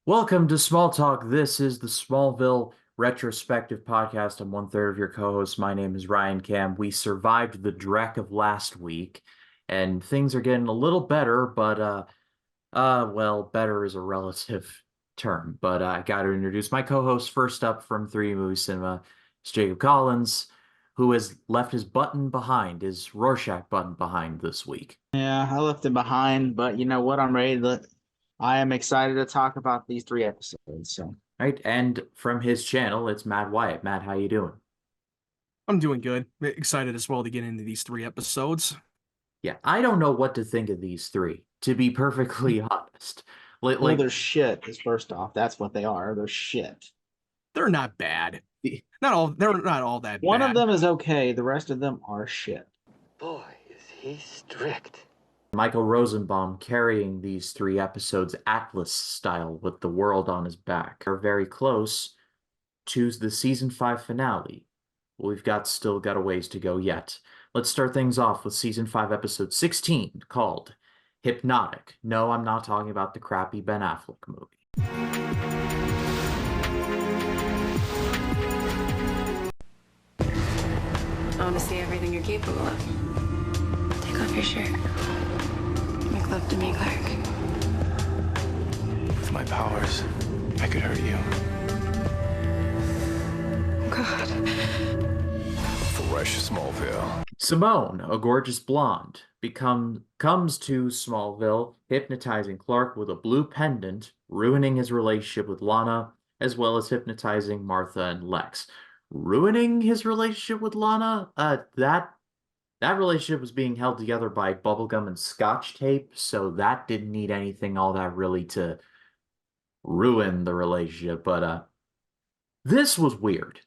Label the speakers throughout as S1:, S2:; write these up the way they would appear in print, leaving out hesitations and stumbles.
S1: Welcome to Smalltalk. This is the Smallville retrospective podcast. I'm one-third of your co-host. My name is Ryan Cam. We survived the dreck of last week, and things are getting a little better, but well, better is a relative term. But I got to introduce my co-host first up from 3D Movie Cinema. It's Jacob Collins, who has left his button behind, his Rorschach button behind this week.
S2: Yeah, I left it behind, but you know what? I am excited to talk about these three episodes. So,
S1: Right, and from his channel, it's Matt Wyatt. Matt, how you doing?
S3: I'm doing good. Excited as well to get into these three episodes.
S1: Yeah, I don't know what to think of these three, to be perfectly honest.
S2: well, they're shit. Is first off, that's what they are. They're shit.
S3: They're not bad. They're not all that
S2: One
S3: bad.
S2: of them is okay. The rest of them are shit.
S4: Boy, is he strict.
S1: Michael Rosenbaum carrying these three episodes Atlas style with the world on his back are very close to the season 5 finale. We've still got a ways to go yet. Let's start things off with season 5 episode 16 called Hypnotic. No, I'm not talking about the crappy Ben Affleck movie.
S5: I want to see everything you're capable of. Take off your shirt. Make love to me, Clark.
S6: With my powers, I could hurt you.
S5: God.
S6: Fresh Smallville.
S1: Simone, a gorgeous blonde, comes to Smallville, hypnotizing Clark with a blue pendant, ruining his relationship with Lana, as well as hypnotizing Martha and Lex. Ruining his relationship with Lana? That relationship was being held together by bubblegum and scotch tape, so that didn't need anything all that really to ruin the relationship, but this was weird.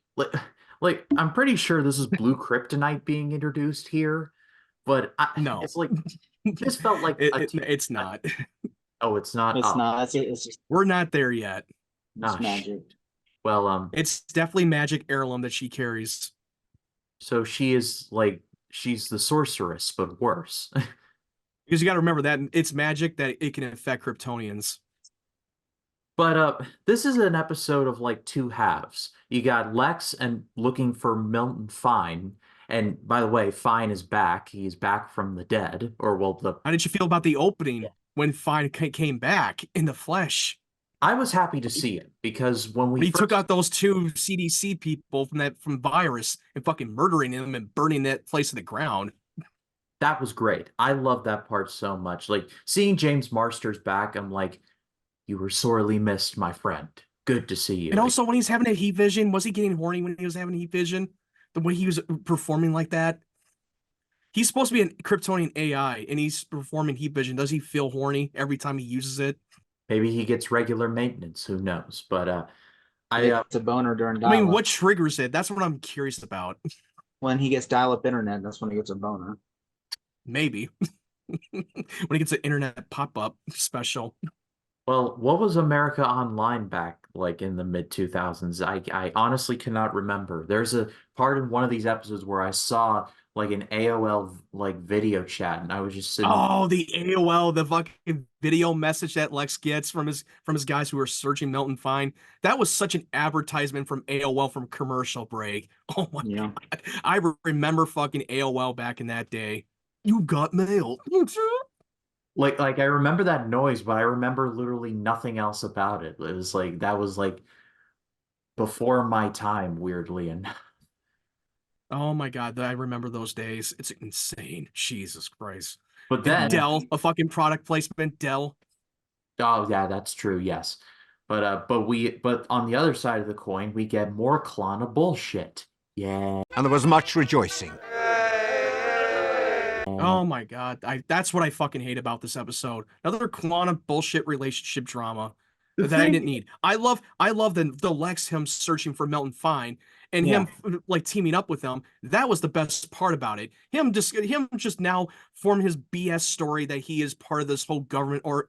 S1: Like I'm pretty sure this is blue kryptonite being introduced here, but
S3: No.
S1: it's like this felt like
S3: it's not.
S1: Oh, it's not.
S2: It's
S1: Oh,
S2: not. It's just
S3: We're not there yet.
S2: it's magic.
S1: Well,
S3: It's definitely magic heirloom that she carries.
S1: so she's the sorceress, but worse.
S3: Because you got to remember that it's magic that it can affect Kryptonians.
S1: But this is an episode of like two halves. You got Lex and looking for Milton Fine. And by the way, Fine is back. He's back from the dead. Or well,
S3: How did you feel about the opening when Fine came back in the flesh?
S1: I was happy to see it because when
S3: He took out those two CDC people from Virus and fucking murdering them and burning that place to the ground.
S1: That was great. I love that part so much. Like seeing James Marsters back, I'm like, you were sorely missed, my friend. Good to see you.
S3: And also when he's having a heat vision, was he getting horny when he was having heat vision? The way he was performing like that? He's supposed to be a Kryptonian AI and he's performing heat vision. Does he feel horny every time he uses it?
S1: Maybe he gets regular maintenance. Who knows? But
S2: It's a boner during
S3: I mean,
S2: dial-up.
S3: what triggers it? That's what I'm curious about.
S2: When he gets dial-up internet, that's when he gets a boner.
S3: Maybe. When he gets an internet pop-up special.
S1: Well, what was America Online back like in the mid 2000s? I honestly cannot remember. There's a part in one of these episodes where I saw like an AOL like video chat, and I was just sitting.
S3: Oh, the AOL, the fucking video message that Lex gets from his guys who are searching Milton Fine. That was such an advertisement from AOL from commercial break. Oh my God. I remember fucking AOL back in that day. You got mail.
S1: Like I remember that noise, but I remember literally nothing else about it. It was like that was like before my time, weirdly enough.
S3: Oh my God, I remember those days. It's insane. Jesus Christ.
S1: But then
S3: Dell, a fucking product placement, Dell.
S1: Oh yeah, that's true, yes. But on the other side of the coin, we get more Klana bullshit. Yeah.
S7: And there was much rejoicing.
S3: Oh my God. That's what I fucking hate about this episode. Another Kwana bullshit relationship drama that I didn't need. I love the Lex, him searching for Milton Fine and him like teaming up with them. That was the best part about it. Him just now forming his BS story that he is part of this whole government or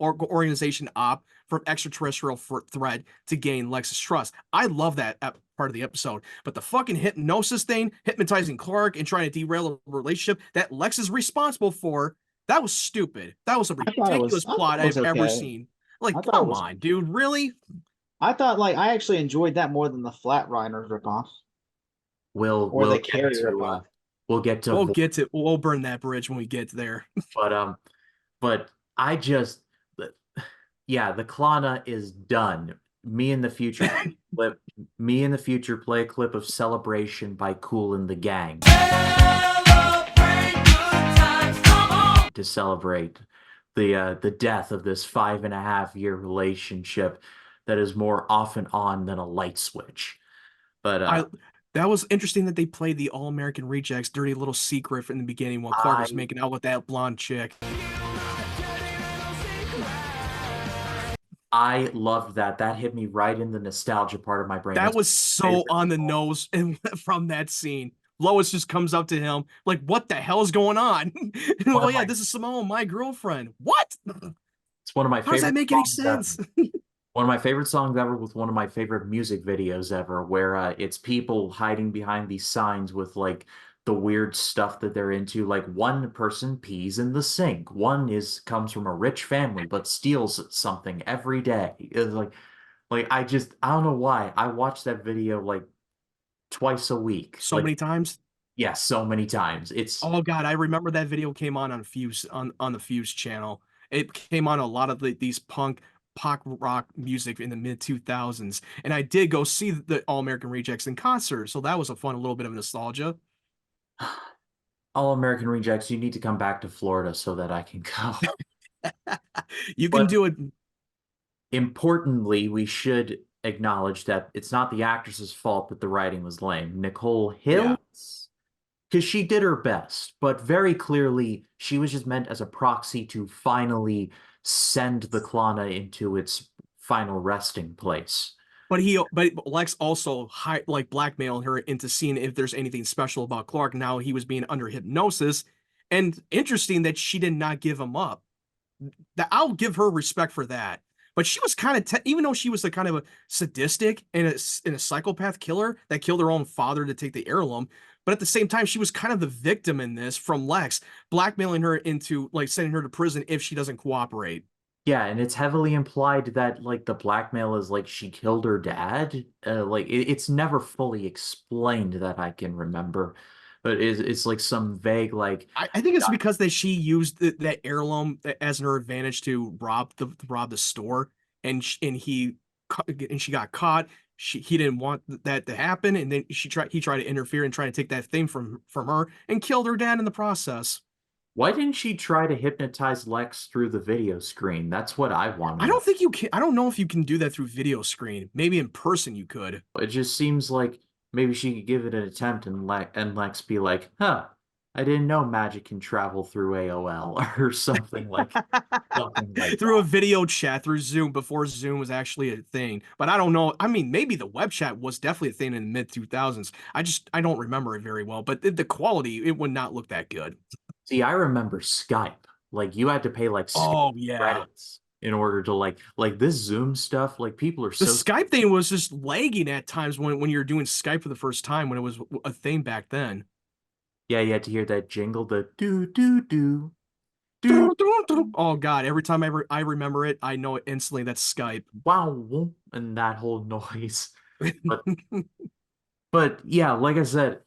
S3: organization op from extraterrestrial threat to gain Lex's trust. I love that part of the episode, but the fucking hypnosis thing, hypnotizing Clark and trying to derail a relationship that Lex is responsible for, that was stupid. That was a ridiculous plot I've ever seen.
S2: I
S3: Like,
S2: thought it
S3: come
S2: was.
S3: on, dude, really?
S2: I thought like I actually enjoyed that more than the Flatliners ripoff
S1: We'll
S2: or the
S1: we'll get
S2: Carrie
S1: to
S2: ripoff.
S3: We'll burn that bridge when we get there.
S1: but but I just yeah, the Klana is done. Me in the future clip Me in the future play a clip of Celebration by Kool and the Gang to celebrate the death of this 5.5 year relationship that is more off and on than a light switch. But
S3: I That was interesting that they played the All American Rejects dirty little secret in the beginning while Clark was
S1: I
S3: making out with that blonde chick.
S1: I loved that. That hit me right in the nostalgia part of my brain.
S3: That
S1: That's
S3: was
S1: my
S3: so
S1: favorite
S3: on the
S1: song.
S3: nose and from that scene. Lois just comes up to him like, "What the hell is going on?"
S1: One
S3: Oh
S1: of
S3: yeah,
S1: my
S3: this is Simone, my girlfriend. What?
S1: it's one of my
S3: How does that
S1: favorite
S3: make any
S1: songs ever.
S3: sense?
S1: One of my favorite songs ever with one of my favorite music videos ever, where it's people hiding behind these signs with like the weird stuff that they're into. Like one person pees in the sink, one is comes from a rich family but steals something every day. It's like I don't know why. I watch that video like twice a week.
S3: So
S1: Like
S3: many times.
S1: yeah, so many times. It's
S3: Oh God, I remember that video came on Fuse on the Fuse channel. It came on a lot of these punk rock music in the mid 2000s, and I did go see the All American Rejects in concert, so that was a fun little bit of nostalgia.
S1: All American Rejects. You need to come back to Florida so that I can go.
S3: You can
S1: But
S3: do it.
S1: importantly, we should acknowledge that it's not the actress's fault that the writing was lame. Nicole
S3: Yeah.
S1: Hills, because she did her best, but very clearly she was just meant as a proxy to finally send the Klana into its final resting place.
S3: But Lex also like blackmailing her into seeing if there's anything special about Clark. Now he was being under hypnosis, and interesting that she did not give him up. That I'll give her respect for that. But she was kind of, even though she was a kind of a sadistic and a psychopath killer that killed her own father to take the heirloom. But at the same time, she was kind of the victim in this from Lex, blackmailing her into like sending her to prison if she doesn't cooperate.
S1: Yeah, and it's heavily implied that like the blackmail is like she killed her dad. Like it's never fully explained that I can remember, but it's like some vague like
S3: I think it's because that she used that heirloom as her advantage to rob the store, and she got caught. He didn't want that to happen, and then he tried to interfere and try to take that thing from her and killed her dad in the process.
S1: why didn't she try to hypnotize Lex through the video screen? That's what I want to
S3: I
S1: know.
S3: don't think you can. I don't know if you can do that through video screen. Maybe in person you could.
S1: It just seems like maybe she could give it an attempt and Lex be like, "Huh, I didn't know magic can travel through AOL," or something like
S3: Through a
S1: that.
S3: video chat through Zoom before Zoom was actually a thing. But I don't know. I mean, maybe the web chat was definitely a thing in the mid 2000s. I don't remember it very well, but the quality it would not look that good.
S1: See, I remember Skype. Like you had to pay like Skype
S3: Oh yeah.
S1: credits in order to like this Zoom stuff. Like people are
S3: The
S1: so
S3: Skype thing was just lagging at times when you were doing Skype for the first time when it was a thing back then.
S1: yeah, you had to hear that jingle, the do do do do
S3: Oh God, every time I remember it, I know it instantly that's Skype.
S1: wow and that whole noise. But yeah, like I said,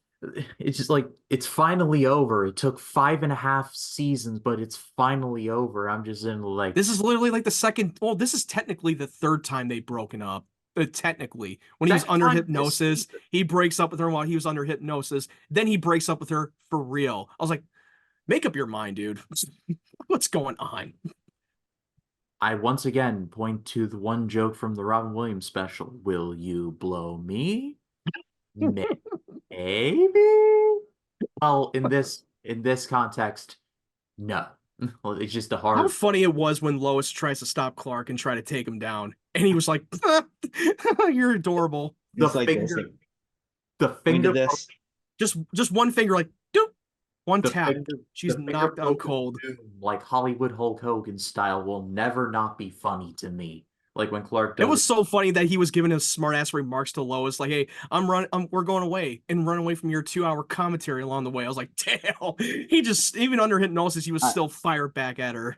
S1: it's just like it's finally over. It took 5.5 seasons, but it's finally over. I'm just in like
S3: This is literally like the second, well, this is technically the third time they've broken up. Technically, when he was
S1: second
S3: under
S1: time this
S3: hypnosis,
S1: season.
S3: he breaks up with her while he was under hypnosis. Then he breaks up with her for real. I was like, make up your mind, dude. What's going on?
S1: I once again point to the one joke from the Robin Williams special. Will you blow me? Maybe. Well, in this context, no. Well, it's just a
S3: How
S1: hard.
S3: funny it was when Lois tries to stop Clark and try to take him down, and he was like, "You're adorable."
S1: The
S2: It's like this.
S1: finger, the
S2: We
S1: finger,
S2: did this.
S3: Just one finger, like, doop, one
S1: the
S3: tap.
S1: finger,
S3: She's
S1: the finger
S3: knocked down
S1: poke of
S3: cold.
S1: doom, like Hollywood Hulk Hogan style, will never not be funny to me. Like when Clark
S3: It
S1: does it.
S3: was so funny that he was giving his smart ass remarks to Lois, like, "Hey, we're going away and run away from your 2 hour commentary along the way." I was like, "Damn!" He just even under hypnosis, he was
S2: I,
S3: still fired back at her.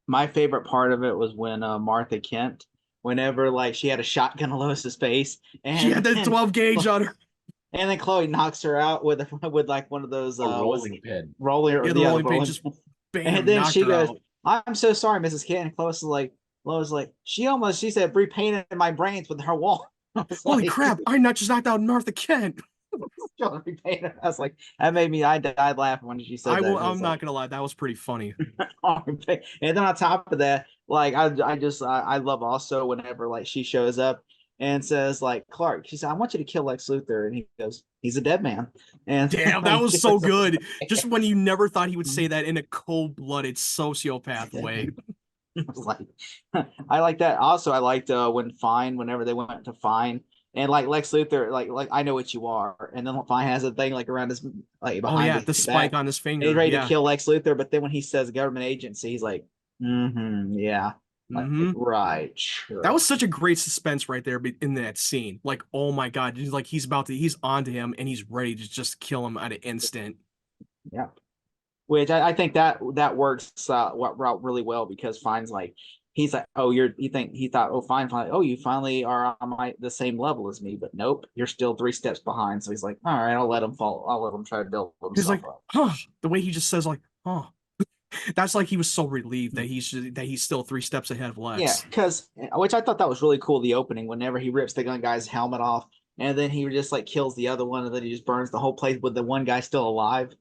S2: My favorite part of it was when Martha Kent, whenever like she had a shotgun to Lois's face,
S3: She had the
S2: and
S3: 12 gauge on her.
S2: and then Chloe knocks her out with with like one of those
S1: A rolling pin.
S2: roller,
S3: Yeah, the rolling pin just bam,
S2: and then
S3: knocked
S2: she
S3: her
S2: goes,
S3: out.
S2: "I'm so sorry, Mrs. Kent." And Lois like, she said repainted my brains with her wall. I was
S3: Holy
S2: like,
S3: crap! I not just knocked out Martha Kent.
S2: repainted. I was like, that made me. I died laughing when she said that.
S3: I'm not gonna lie, that was pretty funny.
S2: And then on top of that, like I love also whenever like she shows up and says like Clark, she said, "I want you to kill Lex Luthor," and he goes, "He's a dead man." And
S3: Damn, that was so good. Just when you never thought he would say that in a cold-blooded sociopath way.
S2: I was like, I like that. Also, I liked whenever they went to Fine, and like Lex Luthor, like I know what you are, and then Fine has a thing like around his like
S3: Oh
S2: behind
S3: yeah, the
S2: his back,
S3: spike on his
S2: and he's
S3: finger.
S2: ready to
S3: Yeah.
S2: kill Lex Luthor. But then when he says government agency, he's like, yeah, like, right, sure.
S3: That was such a great suspense right there in that scene. Like, oh my God, he's onto him and he's ready to just kill him at an instant.
S2: Yeah. Which I think that works route really well because Fine's like, he's like, oh, he thought, oh, fine, oh, you finally are on the same level as me, but nope, you're still 3 steps behind. So he's like, all right, I'll let him fall. I'll let him try to build himself
S3: He's like,
S2: up.
S3: huh. The way he just says, like, huh. That's like he was so relieved that he's still 3 steps ahead of Lex.
S2: Yeah, because which I thought that was really cool. The opening, whenever he rips the gun guy's helmet off, and then he just like kills the other one, and then he just burns the whole place with the one guy still alive.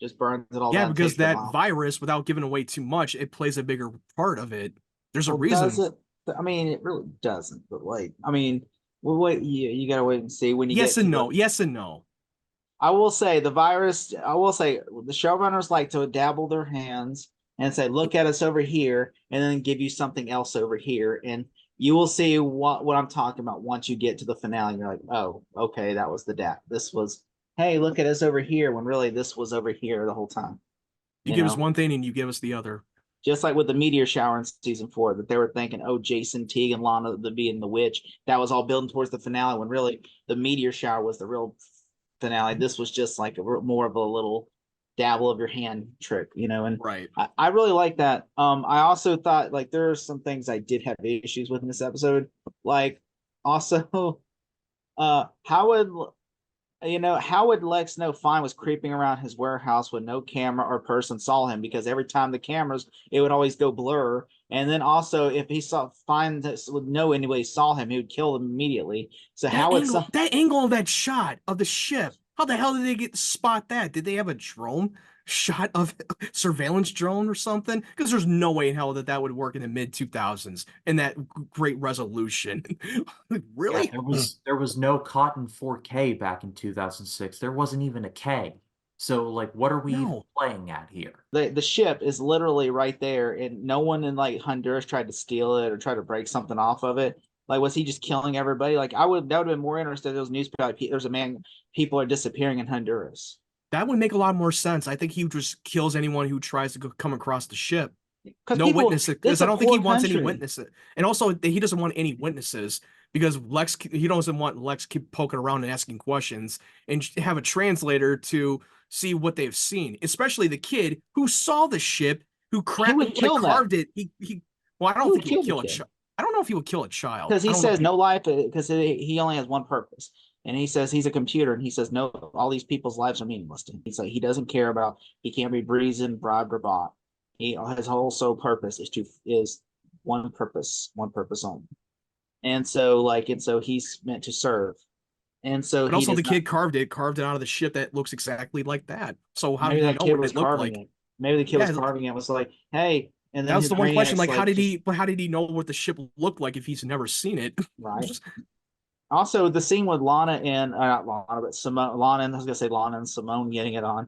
S2: Just burns it all
S3: Yeah,
S2: down.
S3: because that virus, without giving away too much, it plays a bigger part of it. There's a reason.
S2: Does it? I mean, it really doesn't. But like, I mean, well, wait, you gotta wait and see when you
S3: yes
S2: get
S3: and no. Yes and no.
S2: I will say the virus. I will say the showrunners like to dabble their hands and say, "Look at us over here," and then give you something else over here, and you will see what I'm talking about once you get to the finale. You're like, "Oh, okay, that was the This was, hey, look at us over here," when really this was over here the whole time.
S3: You give us one thing and you give us the other.
S2: Just like with the meteor shower in season 4, that they were thinking, oh, Jason, Teague, and Lana being the witch. That was all building towards the finale when really the meteor shower was the real finale. This was just like more of a little dabble of your hand trick, and
S3: right.
S2: I really like that. I also thought like there are some things I did have issues with in this episode. Like also, how would Lex know Fine was creeping around his warehouse when no camera or person saw him? Because every time the cameras, it would always go blur. And then also, if he saw Fine would know anybody saw him, he would kill them immediately. So
S3: that angle of that shot of the ship? How the hell did they get to spot that? Did they have a drone shot of surveillance drone or something? Because there's no way in hell that would work in the mid 2000s in that great resolution. Really?
S1: Yeah, there was no Cotton 4K back in 2006. There wasn't even a K. So like, what are we even playing at here?
S2: The ship is literally right there, and no one in like Honduras tried to steal it or try to break something off of it. Like, was he just killing everybody? Like, that would have been more interesting if those newspaper. There's a man, people are disappearing in Honduras.
S3: That would make a lot more sense. I think he just kills anyone who tries to come across the ship. No witnesses, because I don't think he wants any witnesses. And also, he doesn't want any witnesses because he doesn't want Lex keep poking around and asking questions and have a translator to see what they've seen, especially the kid who saw the ship, who carved it. Well, I don't think he would kill a child. I don't know if he would kill a child.
S2: Because he says no life, because he only has one purpose. And he says he's a computer, and he says no, all these people's lives are meaningless to him. He's like, he doesn't care about, he can't be reasoned, bribed, or bought. His whole sole purpose is one purpose only. And so he's meant to serve. And so
S3: also the kid carved it out of the ship that looks exactly like that. So how did he know what it looked like?
S2: Maybe the kid was carving it, was like, hey. And then
S3: that was the one question, like, how did he know what the ship looked like if he's never seen it?
S2: Right. Also, the scene with Lana and not Lana, but Simone, Lana, and I was gonna say Lana and Simone getting it on,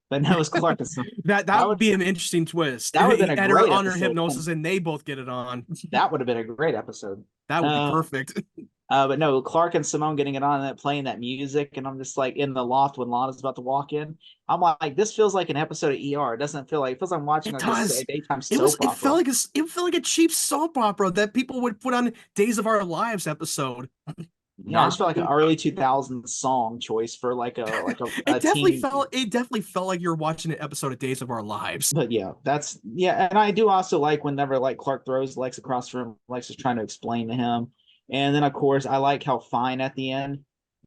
S2: but no, it was Clark and Simone.
S3: that would be an interesting twist.
S2: That would have been a great
S3: under hypnosis, and they both get it on.
S2: That would have been a great episode.
S3: That would be perfect.
S2: But no, Clark and Simone getting it on and playing that music, and I'm just like in the loft when Lana's about to walk in. I'm like, this feels like an episode of ER. It doesn't feel like it feels like I'm watching a daytime soap opera.
S3: It felt like a cheap soap opera that people would put on Days of Our Lives episode.
S2: Yeah, I just
S1: Not
S2: felt like an early 2000s song choice for like a teen.
S3: It definitely felt like you were watching an episode of Days of Our Lives.
S2: But yeah, and I do also like whenever like Clark throws Lex across the room, Lex is trying to explain to him. And then of course I like how Fine at the end,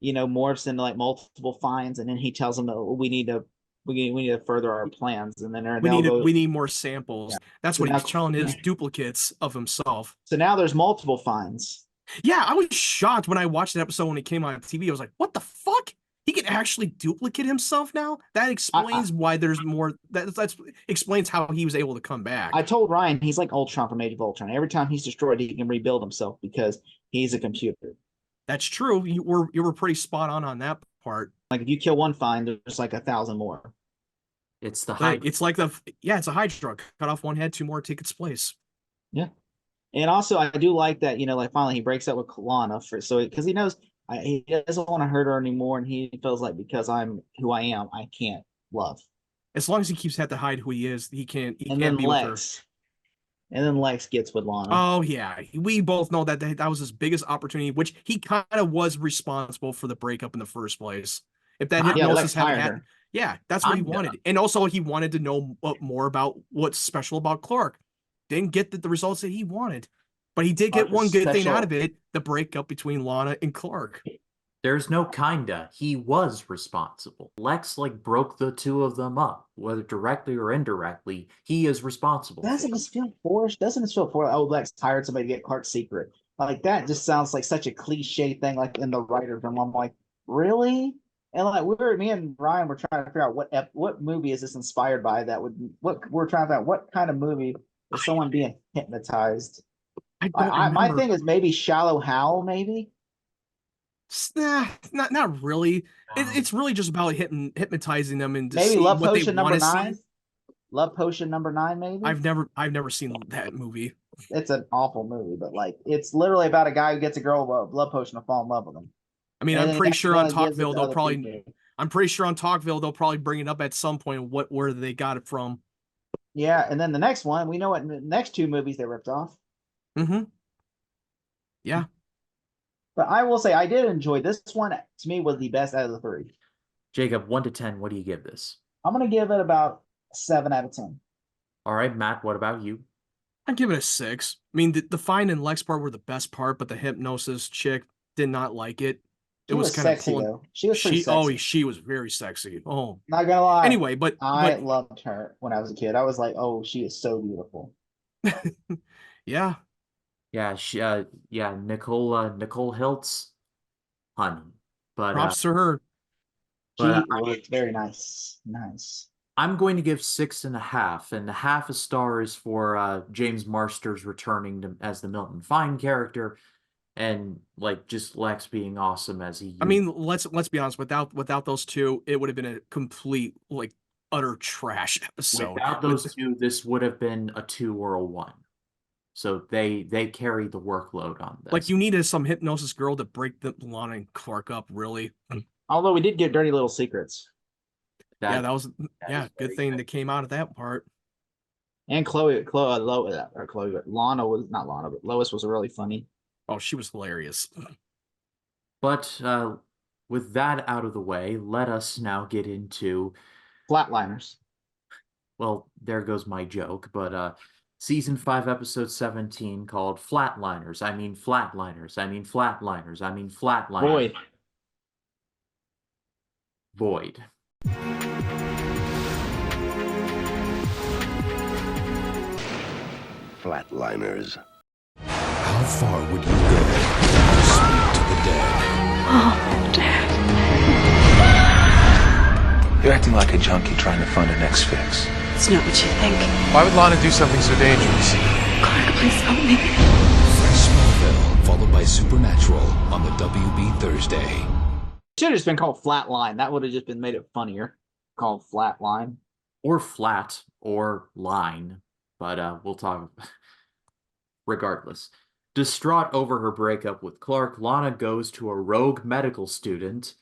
S2: morphs into like multiple Fines, and then he tells them that we need to further our plans, and then they'll go.
S3: We need more samples.
S2: Yeah.
S3: That's
S2: So
S3: what
S2: now,
S3: he's telling his duplicates of himself.
S2: so now there's multiple Fines.
S3: Yeah, I was shocked when I watched that episode when it came on TV. I was like, what the fuck? He can actually duplicate himself now? That explains why there's more. That explains how he was able to come back.
S2: I told Ryan he's like Ultron from Age of Ultron. Every time he's destroyed, he can rebuild himself because he's a computer.
S3: That's true. You were pretty spot on that part.
S2: Like if you kill one Fine, there's like 1,000 more.
S1: It's the
S3: Like, it's like it's a Hydra. Cut off one head, two more take its place.
S2: Yeah. And also, I do like that, like finally he breaks up with Lana because he knows he doesn't want to hurt her anymore, and he feels like because I'm who I am, I can't love.
S3: As long as he keeps had to hide who he is, he can't be with her.
S2: And then Lex gets with Lana.
S3: Oh yeah, we both know that was his biggest opportunity, which he kind of was responsible for the breakup in the first place. If that hypnosis hadn't happened, yeah, that's what he wanted, and also he wanted to know more about what's special about Clark. Didn't get the results that he wanted, but he did get one good thing out of it: the breakup between Lana and Clark.
S1: There's no kinda. He was responsible. Lex broke the two of them up, whether directly or indirectly. He is responsible.
S2: Doesn't it feel forced? Doesn't it feel forced? Oh, Lex hired somebody to get Clark's secret. Like that just sounds like such a cliche thing. Like in the writer's room, I'm like, really? And like me and Ryan were trying to figure out what movie is this inspired by. We're trying to figure out what kind of movie is someone being hypnotized. My thing is maybe Shallow Hal, maybe.
S3: Nah, not really. It's really just about hypnotizing them and
S2: maybe Love
S3: what
S2: Potion
S3: they
S2: number
S3: want to
S2: 9.
S3: see.
S2: Love Potion number 9, maybe.
S3: I've never seen that movie.
S2: It's an awful movie, but it's literally about a guy who gets a girl with a love potion to fall in love with him.
S3: I mean, I'm pretty sure on Talkville they'll probably bring it up at some point where they got it from.
S2: Yeah, and then the next one, we know what the next 2 movies they ripped off.
S3: Mm-hmm. Yeah.
S2: But I will say I did enjoy this one. To me, was the best out of the 3.
S1: Jacob, 1 to 10, what do you give this?
S2: I'm gonna give it about 7 out of 10.
S1: All right, Matt, what about you?
S3: I'd give it a 6. I mean, the Fine and Lex part were the best part, but the hypnosis chick did not like it.
S2: It was kind
S3: sexy,
S2: of pulling. Though. She was pretty sexy.
S3: She was very sexy. Oh,
S2: not gonna lie.
S3: Anyway, but
S2: I loved her when I was a kid. I was like, oh, she is so beautiful.
S3: Yeah.
S1: Yeah, Nicole Hiltz, honey. But
S3: props to her.
S2: She was very nice.
S1: I'm going to give 6.5, and half a star is for James Marsters returning as the Milton Fine character, and just Lex being awesome as he.
S3: I mean, let's be honest. Without those two, it would have been a complete utter trash episode.
S1: Without those two, this would have been a 2 or a 1. So they carry the workload on this.
S3: You needed some hypnosis girl to break the Lana and Clark up, really.
S2: Although we did get Dirty Little Secrets.
S3: That was good thing that came out of that part.
S2: And Lana was not Lana, but Lois was really funny.
S3: Oh, she was hilarious.
S1: But with that out of the way, let us now get into
S2: Flatliners.
S1: Well, there goes my joke, but Season 5, Episode 17, called Flatliners. I mean Flatliners. I mean Flatliners. I mean Flatliners. Void.
S7: Flatliners.
S6: How far would you go to speak to the dead?
S5: Oh, Dad.
S6: You're acting like a junkie trying to find an next fix.
S5: It's not what you think.
S6: Why would Lana do something so dangerous?
S5: Clark, please help me.
S6: Fresh Smallville, followed by Supernatural on the WB Thursday.
S2: Should have just been called Flatline. That would have just been made it funnier. Called Flatline.
S1: Or Flat, or Line. But we'll talk. Regardless. Distraught over her breakup with Clark, Lana goes to a rogue medical student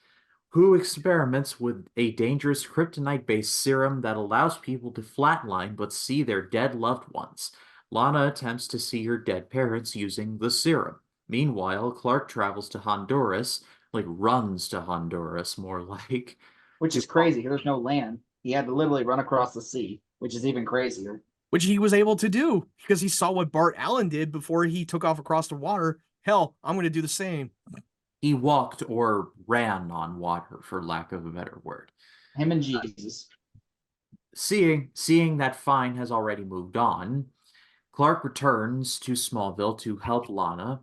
S1: who experiments with a dangerous kryptonite-based serum that allows people to flatline but see their dead loved ones. Lana attempts to see her dead parents using the serum. Meanwhile, Clark travels to Honduras, like runs to Honduras, more like,
S2: which
S1: to
S2: is crazy. There's no land. He had to literally run across the sea, which is even crazier.
S3: Which he was able to do because he saw what Bart Allen did before he took off across the water. Hell, I'm going to do the same.
S1: he walked or ran on water, for lack of a better word.
S2: Him and Jesus.
S1: Seeing that Fine has already moved on, Clark returns to Smallville to help Lana.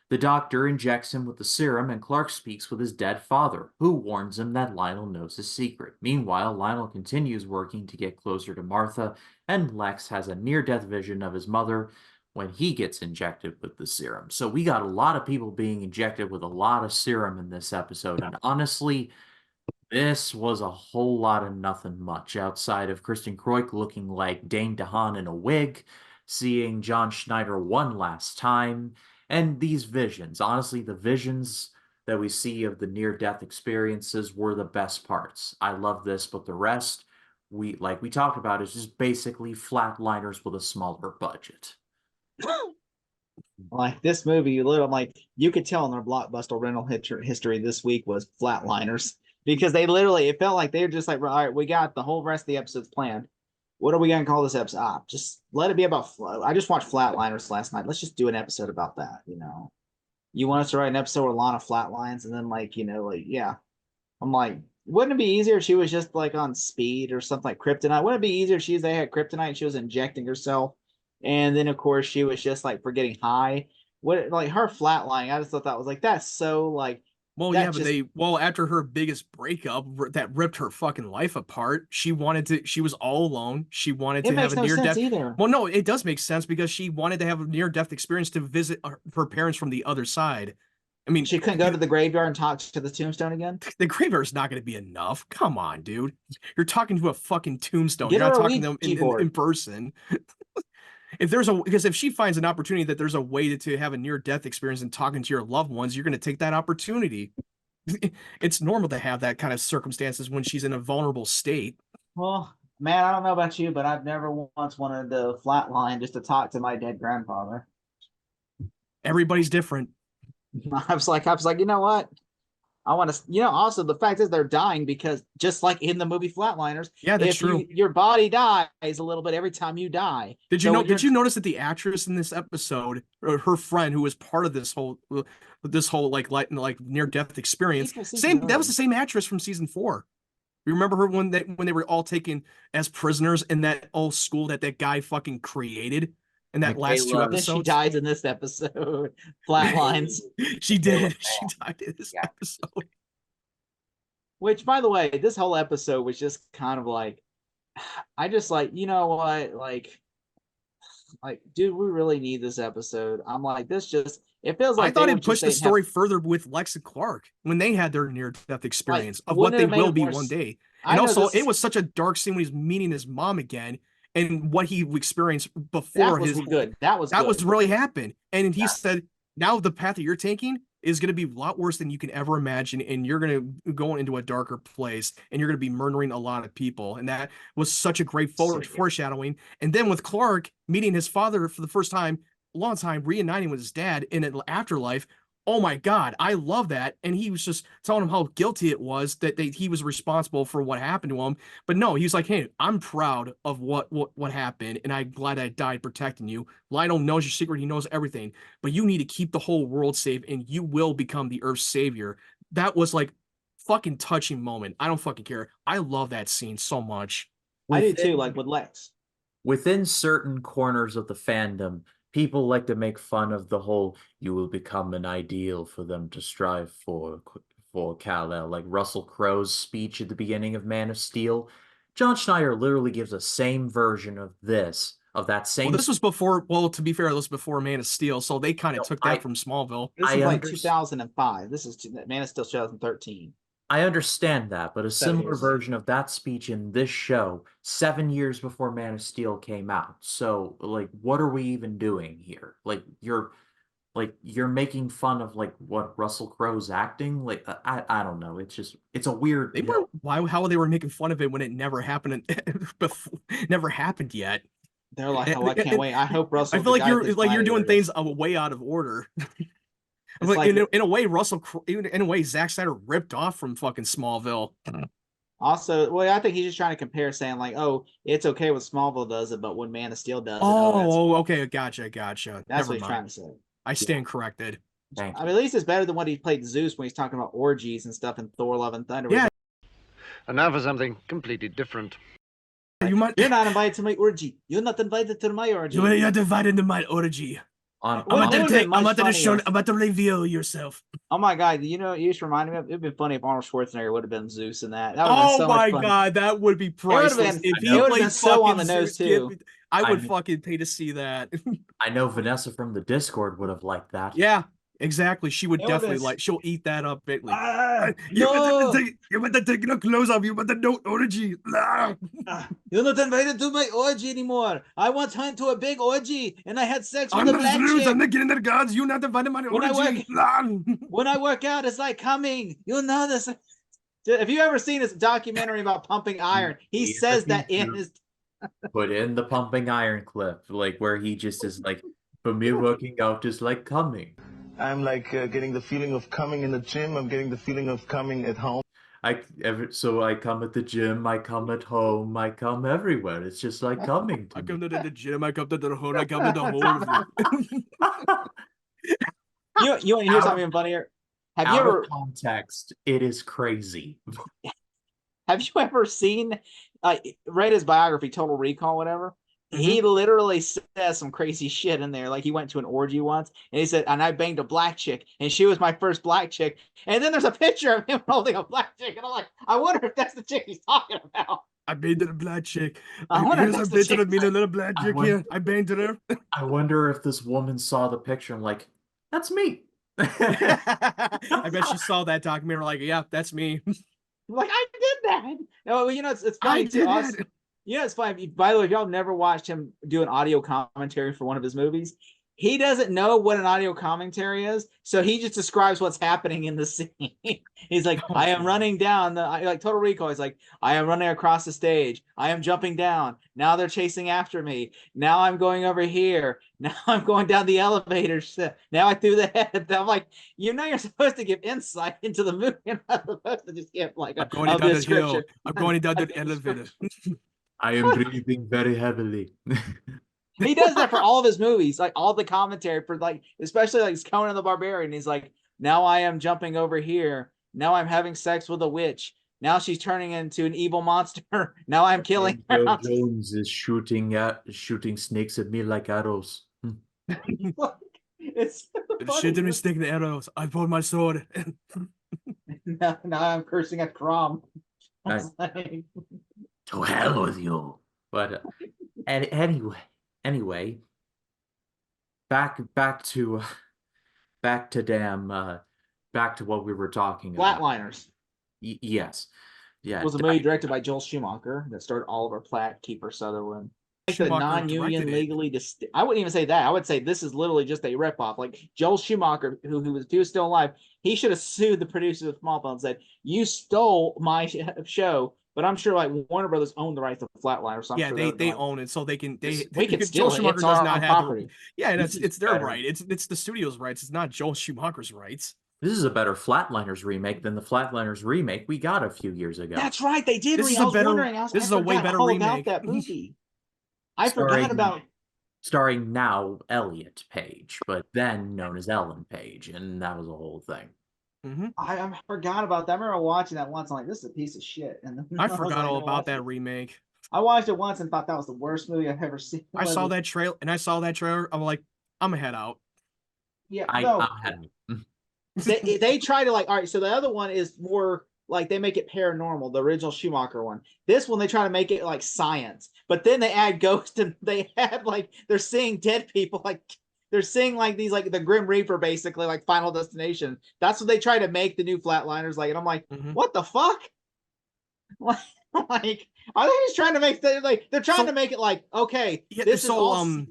S1: The doctor injects him with the serum, and Clark speaks with his dead father, who warns him that Lionel knows his secret. Meanwhile, Lionel continues working to get closer to Martha, and Lex has a near-death vision of his mother when he gets injected with the serum. So we got a lot of people being injected with a lot of serum in this episode, and honestly, this was a whole lot of nothing much outside of Kristen Kroik looking like Dane DeHaan in a wig, seeing John Schneider one last time, and these visions. Honestly, the visions that we see of the near-death experiences were the best parts. I love this, but the rest, like we talked about, is just basically flatliners with a smaller budget.
S2: Like this movie, I'm like, you could tell in their blockbuster rental history this week was flatliners because they literally, it felt like they were just like, all right, we got the whole rest of the episodes planned. What are we going to call this episode? Just let it be about flow. I just watched Flatliners last night. Let's just do an episode about that. You want us to write an episode where Lana flatlines and then yeah. I'm like, wouldn't it be easier if she was just like on speed or something like kryptonite? Wouldn't it be easier if they had kryptonite and she was injecting herself? And then of course she was just like for getting high. What like her flatlining, I just thought that was like that's so like
S3: Well,
S2: that
S3: yeah, but after her biggest breakup that ripped her fucking life apart, she was all alone. She wanted
S2: it
S3: to have
S2: makes
S3: a
S2: no
S3: near
S2: sense
S3: death.
S2: either.
S3: Well, no, it does make sense because she wanted to have a near death experience to visit her parents from the other side. I mean,
S2: She couldn't go to the graveyard and talk to the tombstone again.
S3: the graveyard's not going to be enough. Come on, dude. You're talking to a fucking tombstone.
S2: Get
S3: You're
S2: her
S3: not
S2: a
S3: talking to them
S2: Ouija board.
S3: in person. Because if she finds an opportunity that there's a way to have a near death experience and talking to your loved ones, you're going to take that opportunity. It's normal to have that kind of circumstances when she's in a vulnerable state.
S2: Well, man, I don't know about you, but I've never once wanted to flatline just to talk to my dead grandfather.
S3: Everybody's different.
S2: I was like, you know what? I want to, also the fact is they're dying because just like in the movie Flatliners,
S3: Yeah, that's true.
S2: Your body dies a little bit every time you die.
S3: Did you notice that the actress in this episode, or her friend who was part of this whole like near death experience, that was the same actress from season 4. You remember her when they were all taken as prisoners in that old school that guy fucking created in that last 2 episodes?
S2: She dies in this episode. Flatlines.
S3: She did. She died in this episode.
S2: Which, by the way, this whole episode was just kind of like, I just like, you know what, like, dude, we really need this episode. I'm like, this just, it feels like
S3: I thought it pushed the story further with Lex and Clark when they had their near-death experience of what they will be one day. And also, it was such a dark scene when he's meeting his mom again and what he experienced before his
S2: good. That was
S3: really happened. And he said, now the path that you're taking is going to be a lot worse than you can ever imagine, and you're going to go into a darker place, and you're going to be murdering a lot of people. And that was such a great foreshadowing. And then with Clark meeting his father for the first time, a long time, reuniting with his dad in an afterlife. Oh my God, I love that. And he was just telling him how guilty it was that he was responsible for what happened to him. But no, he was like, hey, I'm proud of what happened, and I'm glad I died protecting you. Lionel knows your secret. He knows everything. But you need to keep the whole world safe, and you will become the Earth's savior. That was like fucking touching moment. I don't fucking care. I love that scene so much.
S2: I do too, like with Lex.
S1: Within certain corners of the fandom, people like to make fun of the whole "you will become an ideal for them to strive for Kal-El," like Russell Crowe's speech at the beginning of Man of Steel. John Schneider literally gives the same version of that same.
S3: Well, this was before. Well, to be fair, this was before Man of Steel, so they kind of took that from Smallville.
S2: This is like 2005. This is Man of Steel 2013.
S1: I understand that, but a similar version of that speech in this show 7 years before Man of Steel came out. So, like, what are we even doing here? Like, you're making fun of like what Russell Crowe's acting. Like, I don't know. It's a weird.
S3: How they were making fun of it when it never happened before, never happened yet.
S2: They're like, oh, I can't wait. I hope Russell.
S3: I feel
S2: the
S3: like
S2: guy with the
S3: you're doing
S2: gladiators.
S3: things way out of order.
S2: It's
S3: Like
S2: like
S3: in a way, in a way, Zack Snyder ripped off from fucking Smallville.
S2: also, well, I think he's just trying to compare, saying like, oh, it's okay when Smallville does it, but when Man of Steel does it,
S3: Oh, okay, gotcha.
S2: that's
S3: Never
S2: what he's trying
S3: mind.
S2: to say.
S3: I stand corrected.
S1: Thank
S2: I mean, at least it's better than what he played Zeus when he's talking about orgies and stuff in Thor: Love and Thunder.
S3: Yeah.
S4: And now for something completely different.
S2: You're not invited to my orgy. You're not invited to my orgy.
S3: You're divided in my orgy.
S1: On,
S2: Well,
S1: on-
S2: it would've been much funnier.
S3: I'm about to reveal yourself.
S2: Oh my god! You know, you just reminded me of. It'd been funny if Arnold Schwarzenegger would have been Zeus in that. That would have been so much fun.
S3: God, that would be priceless. If he
S2: it would have
S3: played
S2: been so on the
S3: fucking
S2: nose
S3: Zeus,
S2: too.
S3: I would fucking pay to see that.
S1: I know Vanessa from the Discord would have liked that.
S3: Yeah, exactly. She would
S2: It would've
S3: definitely
S2: been-
S3: she'll eat that up bitly.
S2: No!
S3: You better take your clothes off. You better no orgy.
S2: You're not invited to my orgy anymore. I once went to a big orgy and I had sex with
S3: I'm
S2: a
S3: not
S2: black
S3: Zeus.
S2: chick.
S3: I'm not getting their gods. You're not invited to my
S2: When I
S3: orgy.
S2: When I work out, it's like coming. You know this. Have you ever seen this documentary about pumping iron? He
S1: Yeah,
S2: says that
S1: me
S2: in
S1: too.
S2: his.
S1: Put in the pumping iron clip, like where he just is like, for me working out is like coming.
S7: I'm like getting the feeling of coming in the gym. I'm getting the feeling of coming at home.
S1: So I come at the gym, I come at home, I come everywhere. It's just like coming to
S3: I
S1: me.
S3: come to the gym. I come to the hole. I come to the hole.
S2: You want to hear
S1: Out of-
S2: something funnier? Have you
S1: Out
S2: ever
S1: of context, it is crazy.
S2: seen read his biography, Total Recall, whatever? He literally says some crazy shit in there. Like he went to an orgy once and he said, and I banged a black chick and she was my first black chick. And then there's a picture of him holding a black chick. And I'm like, I wonder if that's the chick he's talking about.
S3: I banged a black chick.
S2: I wonder if
S3: Here's a
S2: that's the
S3: picture of
S2: chick.
S3: me and a little black chick here. I banged her.
S1: I wonder if this woman saw the picture and like, that's me.
S3: I bet she saw that documentary like, yeah, that's me.
S2: Like, I did that. No, you know, it's funny
S3: I
S2: too.
S3: did that.
S2: Yeah, it's funny. By the way, if y'all never watched him do an audio commentary for one of his movies, he doesn't know what an audio commentary is, so he just describes what's happening in the scene. He's like, I am running down like Total Recall. He's like, I am running across the stage. I am jumping down. Now they're chasing after me. Now I'm going over here. Now I'm going down the elevator. Now I threw the head. I'm like, you know, you're supposed to give insight into the movie. You're not supposed to just give like
S3: I'm going down the hill. I'm going down the elevator.
S1: I am breathing very heavily.
S2: He does that for all of his movies, like all the commentary for like, especially like Conan the Barbarian. He's like, now I am jumping over here. Now I'm having sex with a witch. Now she's turning into an evil monster. Now I'm killing her.
S1: Joe Jones is shooting snakes at me like arrows.
S2: It's so funny.
S3: Shit didn't stick the arrows. I pulled my sword.
S2: Now I'm cursing at Crom.
S1: Right.
S2: Like,
S1: To hell with you. But anyway, back to what we were talking about.
S2: Flatliners
S1: Yes. Yeah.
S2: was a movie directed by Joel Schumacher that starred Oliver Platt, Kiefer Sutherland. Like the
S3: Schumacher
S2: non-union
S3: directed it.
S2: legally I wouldn't even say that. I would say this is literally just a ripoff. Like Joel Schumacher, who was, if he was still alive, he should have sued the producers of Smallville and said, "You stole my show." But I'm sure like Warner Brothers owned the rights to Flatliners. So I'm
S3: Yeah,
S2: sure
S3: they own it, so they can.
S2: we can steal
S3: Joel
S2: it.
S3: Schumacher
S2: It's
S3: does
S2: our
S3: not
S2: own
S3: have.
S2: property.
S3: Yeah,
S1: This
S3: it's
S1: is
S3: their
S1: better.
S3: right. It's the studio's rights. It's not Joel Schumacher's rights.
S1: This is a better Flatliners remake than the Flatliners remake we got a few years ago.
S2: That's right. They did.
S3: This is
S2: I
S3: a
S2: was
S3: better-
S2: wondering.
S3: this is a way
S2: forgot
S3: better
S2: all about
S3: remake.
S2: that movie. I
S1: Starring-
S2: forgot about.
S1: Starring now Elliot Page, but then known as Ellen Page, and that was a whole thing.
S2: I forgot about that. I remember watching that once. I'm like, this is a piece of shit. And then
S3: I
S2: was
S3: forgot
S2: like,
S3: all
S2: gonna
S3: about
S2: watch
S3: that
S2: it.
S3: remake.
S2: I watched it once and thought that was the worst movie I've ever seen.
S3: I saw that trailer, and I saw that trailer. I'm like, I'm gonna head out.
S2: Yeah,
S1: I'm
S2: no.
S1: ahead.
S2: They try to like. All right, so the other one is more like they make it paranormal. The original Schumacher one. This one they try to make it like science, but then they add ghosts and they add like they're seeing dead people. Like they're seeing like these like the Grim Reaper basically like Final Destination. That's what they try to make the new Flatliners like. And I'm like, what the fuck? Like, are they just trying to make they're trying to make it like, okay,
S3: Yeah,
S2: this
S3: so
S2: is all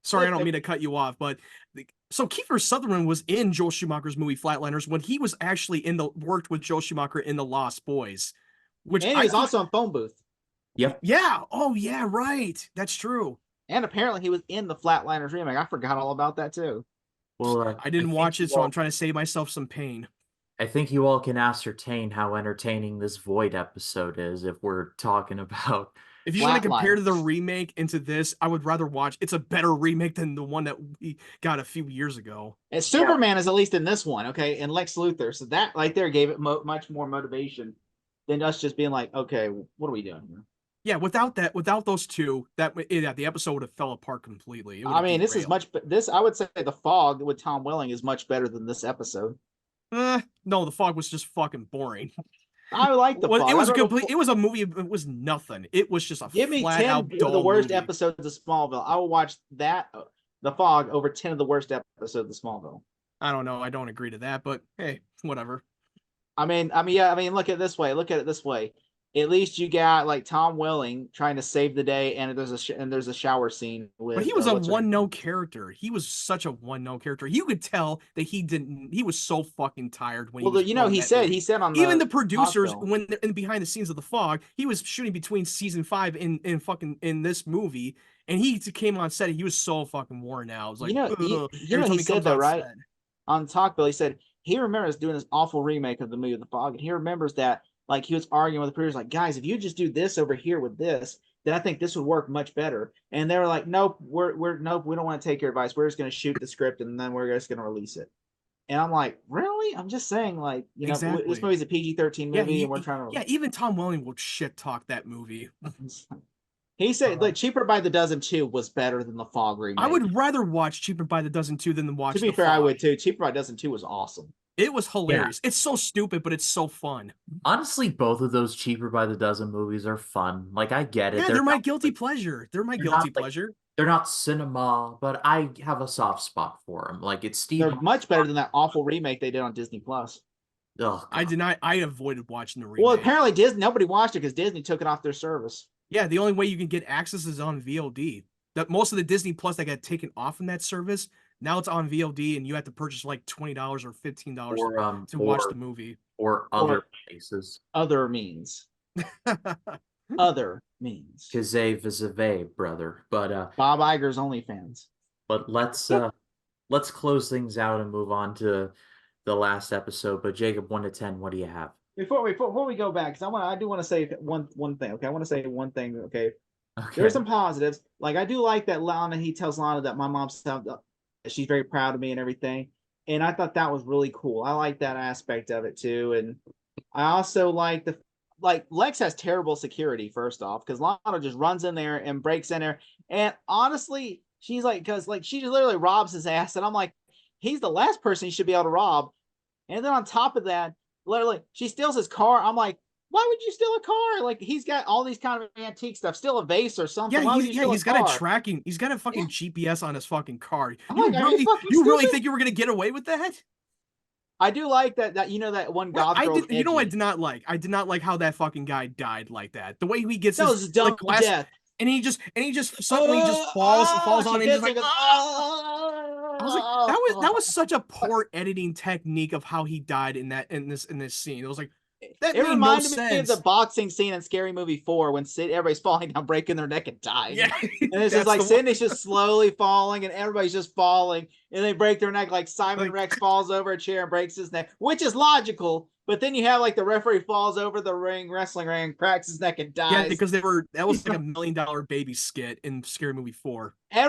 S3: sorry, I don't mean to cut you off, but so Kiefer Sutherland was in Joel Schumacher's movie Flatliners when he was actually worked with Joel Schumacher in The Lost Boys, which
S2: and he was also on Phone Booth.
S1: Yep.
S3: Yeah. Oh yeah, right. That's true.
S2: And apparently he was in the Flatliners remake. I forgot all about that too.
S1: Well,
S3: I didn't
S1: think
S3: watch
S1: you
S3: it, so
S1: all-
S3: I'm trying to save myself some pain.
S1: I think you all can ascertain how entertaining this Void episode is if we're talking about.
S3: If you're going to compare to the
S2: Flatliners.
S3: remake into this, I would rather watch. It's a better remake than the one that we got a few years ago.
S2: And Superman is at least in this one, okay, and Lex Luthor. So that right there gave it much more motivation than us just being like, okay, what are we doing here?
S3: Yeah, without those two, the episode would have fell apart completely. It would
S2: I
S3: have
S2: mean, this is
S3: derailed.
S2: I would say The Fog with Tom Welling is much better than this episode.
S3: No, the fog was just fucking boring.
S2: I like The
S3: Well,
S2: Fog.
S3: it was
S2: I
S3: a
S2: don't know-
S3: complete. It was a movie. It was nothing. It was just a
S2: Give me
S3: flat
S2: 10
S3: out
S2: of the
S3: dull
S2: worst
S3: movie.
S2: episodes of Smallville. I will watch that, The Fog, over 10 of the worst episodes of Smallville.
S3: I don't know. I don't agree to that, but hey, whatever.
S2: I mean, look at it this way. Look at it this way. At least you got like Tom Welling trying to save the day, and there's a shower scene with.
S3: But he was a
S2: what's her-
S3: one-note character. He was such a one-note character. You could tell that he didn't. He was so fucking tired when
S2: Well,
S3: he was.
S2: you know,
S3: filming
S2: he
S3: that
S2: said
S3: movie.
S2: on
S3: Even the producers,
S2: hospital.
S3: when in behind the scenes of the fog, he was shooting between season 5 in this movie, and he came on set. He was so fucking worn out. It was like,
S2: you know,
S3: ugh,
S2: you know,
S3: every time
S2: he said
S3: comes
S2: that
S3: on
S2: right
S3: set.
S2: on Talk Bill. He said he remembers doing this awful remake of the movie The Fog, and he remembers that like he was arguing with the producers, like, guys, if you just do this over here with this, then I think this would work much better. And they were like, nope, nope, we don't want to take your advice. We're just going to shoot the script and then we're just going to release it. And I'm like, really? I'm just saying, like, you know,
S3: Exactly.
S2: this movie's a PG-13 movie,
S3: Yeah,
S2: and we're trying to.
S3: Yeah, even Tom Welling will shit talk that movie.
S2: He said, like, Cheaper by the Dozen 2 was better than the Fog remake.
S3: I would rather watch Cheaper by the Dozen 2 than watch.
S2: To be
S3: The
S2: fair, I
S3: Fog.
S2: would too. Cheaper by the Dozen 2 was awesome.
S3: It was hilarious. It's so stupid, but it's so fun.
S1: Honestly, both of those Cheaper by the Dozen movies are fun. Like, I get it.
S3: Yeah, they're my
S1: not-
S3: guilty pleasure. They're my
S1: they're
S3: guilty
S1: not, like,
S3: pleasure.
S1: They're not cinema, but I have a soft spot for them. Like, it's
S2: They're
S1: Steve.
S2: much better than that awful remake they did on Disney Plus.
S1: Oh,
S3: I
S1: God.
S3: did not. I avoided watching the remake.
S2: Well, apparently Disney nobody watched it because Disney took it off their service.
S3: Yeah, the only way you can get access is on VOD. That most of the Disney Plus that got taken off from that service, now it's on VOD, and you have to purchase like $20 or $15 to watch the movie.
S1: Or other places.
S2: Other means. Other means.
S1: Kazay Vizave, brother. But
S2: Bob Iger's OnlyFans.
S1: let's close things out and move on to the last episode. But Jacob, 1 to 10, what do you have?
S2: Before we go back, because I do want to say one thing. Okay, I want to say one thing. Okay,
S1: Okay.
S2: there's some positives. Like I do like that Lana. He tells Lana that my mom's she's very proud of me and everything. And I thought that was really cool. I like that aspect of it too. And I also like Lex has terrible security, first off, because Lana just runs in there and breaks in there. And honestly, she's like, because like she literally robs his ass. And I'm like, he's the last person he should be able to rob. And then on top of that, literally, she steals his car. I'm like, why would you steal a car? Like he's got all these kind of antique stuff, steal a vase or something.
S3: Yeah,
S2: Why would you steal
S3: he's
S2: a
S3: got
S2: car?
S3: a tracking. He's got a fucking GPS on his fucking car.
S2: I'm
S3: You
S2: like, are you
S3: really,
S2: fucking
S3: you really
S2: stupid?
S3: think you were gonna get away with that?
S2: I do like that you know that one goth
S3: I
S2: girl.
S3: did. You know, what I did not like. I did not like how that fucking guy died like that. The way he gets
S2: That was
S3: his
S2: a dumb
S3: like, glass,
S2: death.
S3: and he just suddenly just falls on, and
S2: She
S3: just
S2: gets
S3: like. I was like, that was such a poor editing technique of how he died in this scene. It was like that
S2: It
S3: made
S2: reminded
S3: no
S2: me of
S3: sense.
S2: the boxing scene in Scary Movie 4 when everybody's falling down, breaking their neck and dying.
S3: Yeah,
S2: And it's
S3: that's
S2: just like
S3: the one.
S2: Sydney's just slowly falling and everybody's just falling and they break their neck like Simon
S3: Like-
S2: Rex falls over a chair and breaks his neck, which is logical. But then you have like the referee falls over the wrestling ring, cracks his neck and dies.
S3: Yeah, because that was like $1 million baby skit in Scary Movie 4.
S2: I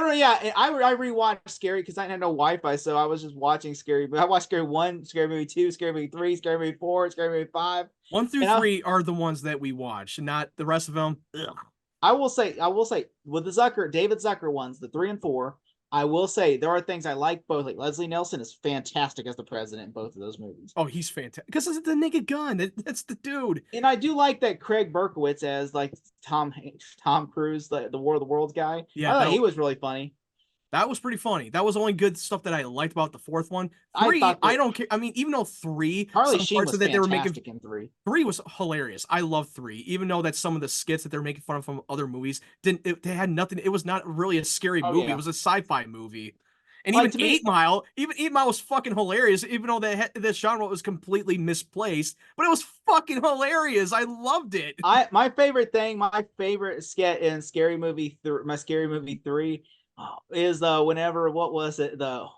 S2: rewatched Scary because I didn't have no Wi-Fi, so I was just watching Scary. I watched Scary 1, Scary Movie 2, Scary Movie 3, Scary Movie 4, Scary Movie 5.
S3: 1 through
S2: And
S3: 3 are the ones that we watch, not the rest of them. Ugh.
S2: I will say with the David Zucker ones, the 3 and 4, I will say there are things I like both. Like Leslie Nielsen is fantastic as the president in both of those movies.
S3: Oh, he's fantastic because it's the Naked Gun. That's the dude.
S2: And I do like that Craig Berkowitz as like Tom Cruise, the War of the Worlds guy.
S3: Yeah,
S2: I thought he was really funny.
S3: That was pretty funny. That was only good stuff that I liked about the fourth one.
S2: I
S3: 3,
S2: thought that-
S3: I don't care. I mean, even though 3,
S2: Harley
S3: some
S2: Sheen
S3: parts
S2: was
S3: of it they were making
S2: fantastic in 3.
S3: 3 was hilarious. I love 3, even though that some of the skits that they're making fun of from other movies they had nothing. It was not really a scary movie.
S2: yeah.
S3: It was a sci-fi movie. And
S2: Like,
S3: even
S2: to me-
S3: 8 Mile, even 8 Mile was fucking hilarious, even though this genre was completely misplaced. But it was fucking hilarious. I loved it.
S2: My favorite skit in Scary Movie my Scary Movie 3 is whenever what was it I'm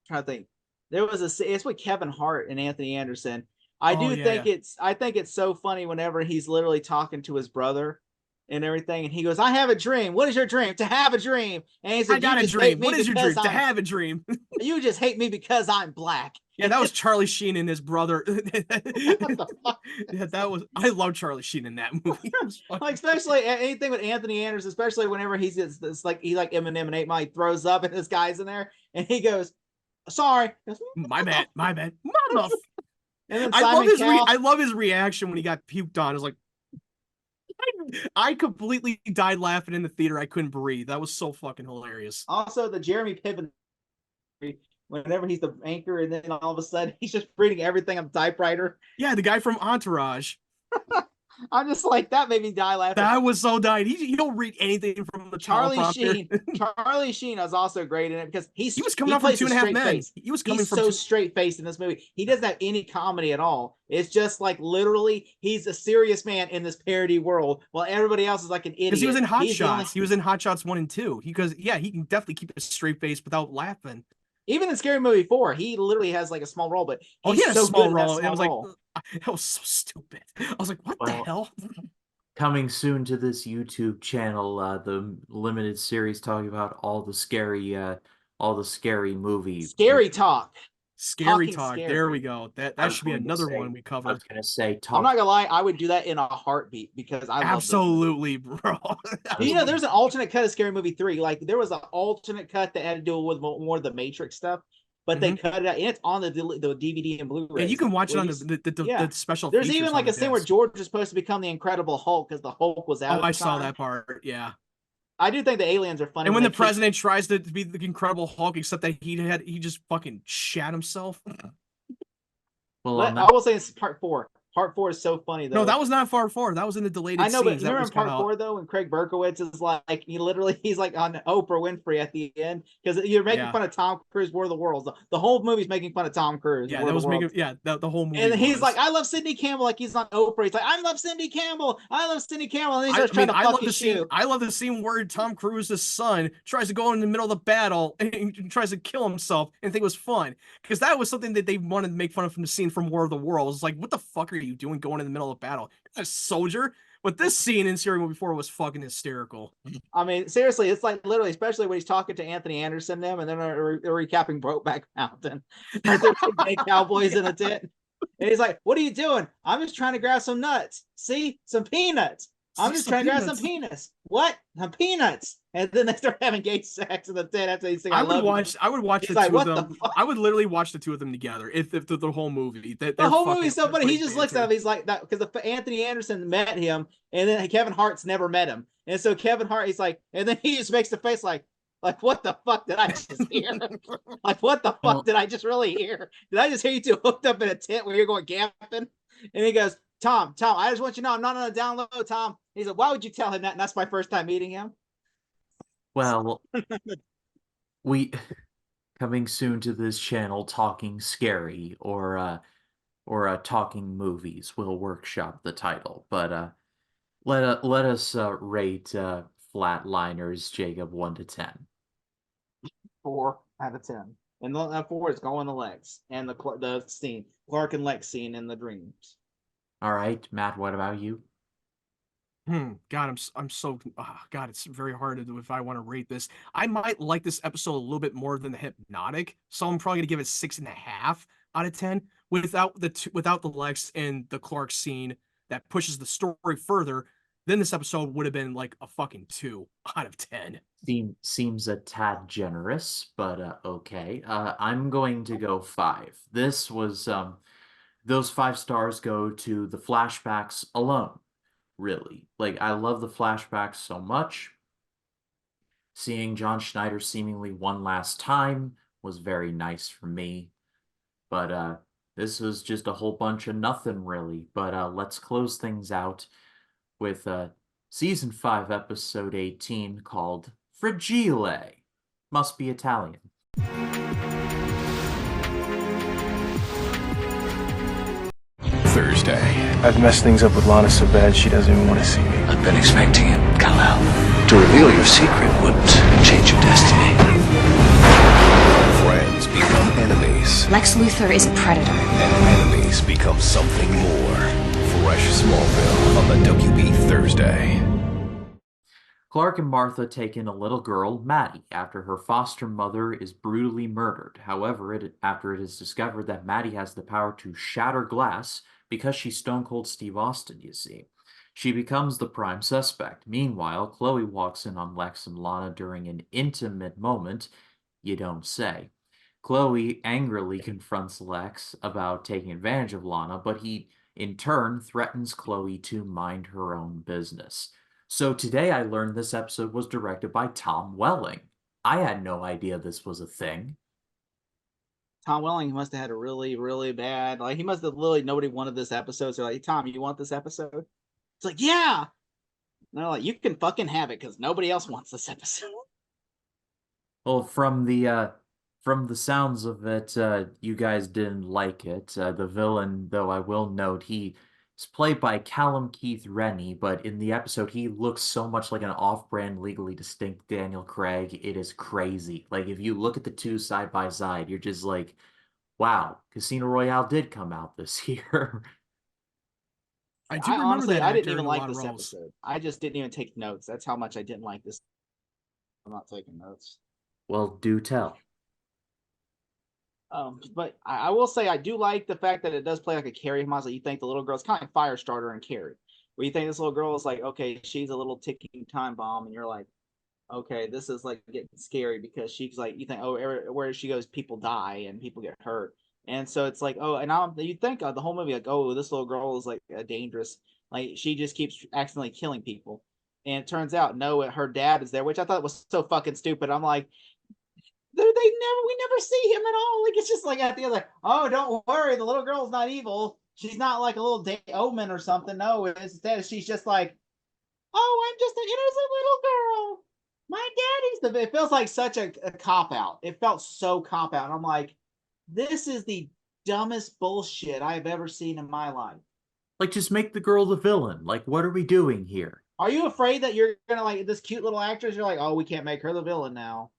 S2: trying to think. There was it's with Kevin Hart and Anthony Anderson. I think it's so funny whenever he's literally talking to his brother and everything, and he goes, "I have a dream. What is your dream? To have a dream." And he said,
S3: I got a dream. What is your dream? To have a dream.
S2: You just hate me because I'm black.
S3: Yeah, that was Charlie Sheen and his brother.
S2: What the fuck?
S3: Yeah, that was. I love Charlie Sheen in that movie.
S2: Like, especially anything with Anthony Anderson, especially whenever he's like Eminem and 8 Mile, he throws up and this guy's in there, and he goes, "Sorry,
S3: my bad, mother."
S2: And then
S3: I love his reaction when he got puked on. It was like, I completely died laughing in the theater. I couldn't breathe. That was so fucking hilarious.
S2: Also, the Jeremy Piven, whenever he's the anchor, and then all of a sudden he's just reading everything on the typewriter.
S3: Yeah, the guy from Entourage.
S2: I'm just like, that made me die laughing.
S3: That was so dying. He don't read anything from the
S2: Charlie
S3: teleprompter.
S2: Sheen. Charlie Sheen is also great in it because he
S3: was coming off from 2.5 Men.
S2: Face.
S3: He was coming
S2: he's
S3: from
S2: so straight faced in this movie. He doesn't have any comedy at all. It's just like literally he's a serious man in this parody world, while everybody else is like an idiot.
S3: Because he was in Hot Shots. He was in Hot Shots 1 and 2. He can definitely keep a straight face without laughing.
S2: Even in Scary Movie 4, he literally has like a small role, but
S3: he had a small role. It was like, that was so stupid. I was like, what the hell?
S1: Coming soon to this YouTube channel, the limited series talking about all the scary movies.
S2: Scary Talk.
S3: Scary Talk. There we go. That should be another one we cover.
S1: I was gonna say,
S2: I'm not gonna lie, I would do that in a heartbeat because I
S3: absolutely, bro.
S2: There's an alternate cut of Scary Movie 3. Like, there was an alternate cut that had to do with more of the Matrix stuff, but they cut it out, and it's on the DVD and Blu-ray.
S3: Yeah, you can watch it on the special.
S2: There's even like a scene where George is supposed to become the Incredible Hulk because the Hulk was out.
S3: Oh, I saw that part. Yeah.
S2: I do think the aliens are funny.
S3: And when the president tries to be the Incredible Hulk, except that he just fucking shat himself.
S1: Well,
S2: I will say it's part 4. Part 4 is so funny though.
S3: No, that was not Part 4. That was in the deleted scenes.
S2: I know, but remember in part 4 though, when Craig Berkowitz is like, he's like on Oprah Winfrey at the end because you're making fun of Tom Cruise, War of the Worlds. The whole movie's making fun of Tom Cruise.
S3: Yeah, that was making the whole movie.
S2: And he's like, I love Sidney Campbell, like he's on Oprah. He's like, I love Sidney Campbell. And then he starts trying to fuck his shoe.
S3: I love the scene where Tom Cruise's son tries to go in the middle of the battle and tries to kill himself and think it was fun because that was something that they wanted to make fun of from the scene from War of the Worlds. It's like, what the fuck are you doing going in the middle of battle? You're a soldier. But this scene in Scary Movie 4 was fucking hysterical.
S2: I mean, seriously, it's like literally, especially when he's talking to Anthony Anderson, and then they're recapping Brokeback Mountain. There's cowboys in a tent. And he's like, "What are you doing?" "I'm just trying to grab some nuts. See? Some peanuts. I'm just trying to grab some peanuts." "What? Some peanuts?" And then they start having gay sex in the tent after he's saying, I would watch the two of them.
S3: I would literally watch the two of them together if the whole movie.
S2: The whole movie's so funny. He just looks at him. He's like that because Anthony Anderson met him, and then Kevin Hart's never met him. And so Kevin Hart, he's like, and then he just makes the face like what the fuck did I just hear? Like, what the fuck did I just really hear? Did I just hear you two hooked up in a tent where you're going camping? And he goes, Tom, I just want you to know I'm not on a down low, Tom. He's like, why would you tell him that? And that's my first time meeting him.
S1: Well, we coming soon to this channel, talking scary or talking movies. We'll workshop the title, but let us rate Flatliners, Jacob, 1 to 10.
S2: 4 out of 10, and that 4 is going to Lex and the scene, Clark and Lex scene in the dreams.
S1: All right, Matt. What about you?
S3: God, I'm so God. It's very hard to do if I want to rate this. I might like this episode a little bit more than the Hypnotic, so I'm probably gonna give it 6.5 out of 10. Without the Lex and the Clark scene that pushes the story further, then this episode would have been like a fucking 2 out of 10.
S1: Seems a tad generous, but okay. I'm going to go 5. This was those 5 stars go to the flashbacks alone. Really, like, I love the flashbacks so much. Seeing John Schneider seemingly one last time was very nice for me. But this was just a whole bunch of nothing, really. But let's close things out with season 5, episode 18, called Fragile. Must be Italian.
S6: Thursday.
S8: I've messed things up with Lana so bad she doesn't even want to see me.
S9: I've been expecting it, Kal-El. To reveal your secret would change your destiny.
S6: Friends become enemies.
S5: Lex Luthor is a predator.
S6: And enemies become something more. Fresh Smallville on the WB Thursday.
S1: Clark and Martha take in a little girl, Maddie, after her foster mother is brutally murdered. However, after it is discovered that Maddie has the power to shatter glass because she's Stone Cold Steve Austin, you see. She becomes the prime suspect. Meanwhile, Chloe walks in on Lex and Lana during an intimate moment, you don't say. Chloe angrily confronts Lex about taking advantage of Lana, but he, in turn, threatens Chloe to mind her own business. So today I learned this episode was directed by Tom Welling. I had no idea this was a thing.
S2: Tom Welling must have had a really, really bad, like, he must have literally, nobody wanted this episode. So, like, Tom, you want this episode? It's like, yeah. And they're like, you can fucking have it because nobody else wants this episode.
S1: Well, from the sounds of it, you guys didn't like it. The villain, though, I will note, he is played by Callum Keith Rennie, but in the episode, he looks so much like an off-brand, legally distinct Daniel Craig. It is crazy. Like, if you look at the two side by side, you're just like, wow, Casino Royale did come out this year.
S3: I do remember
S2: honestly,
S3: that
S2: I didn't
S3: actor
S2: even
S3: in a
S2: like
S3: lot of
S2: this
S3: roles.
S2: episode. I just didn't even take notes. That's how much I didn't like this. I'm not taking notes.
S1: Well, do tell.
S2: But I will say I do like the fact that it does play like a Carrie model. You think the little girl's kind of like Firestarter and Carrie, where you think this little girl is like, okay, she's a little ticking time bomb, and you're like, okay, this is like getting scary because she's like, you think, oh, where she goes, people die and people get hurt, and so it's like, oh, and you think the whole movie like, oh, this little girl is like a dangerous, like she just keeps accidentally killing people, and it turns out no, her dad is there, which I thought was so fucking stupid. I'm like, we never see him at all. Like, it's just like at the end, like, oh, don't worry, the little girl's not evil. She's not like a little omen or something. No, instead she's just like, oh, I'm just an innocent little girl. My daddy's the. It feels like such a cop out. It felt so cop out. And I'm like, this is the dumbest bullshit I've ever seen in my life.
S1: Like, just make the girl the villain. Like, what are we doing here?
S2: Are you afraid that you're gonna like this cute little actress? You're like, oh, we can't make her the villain now.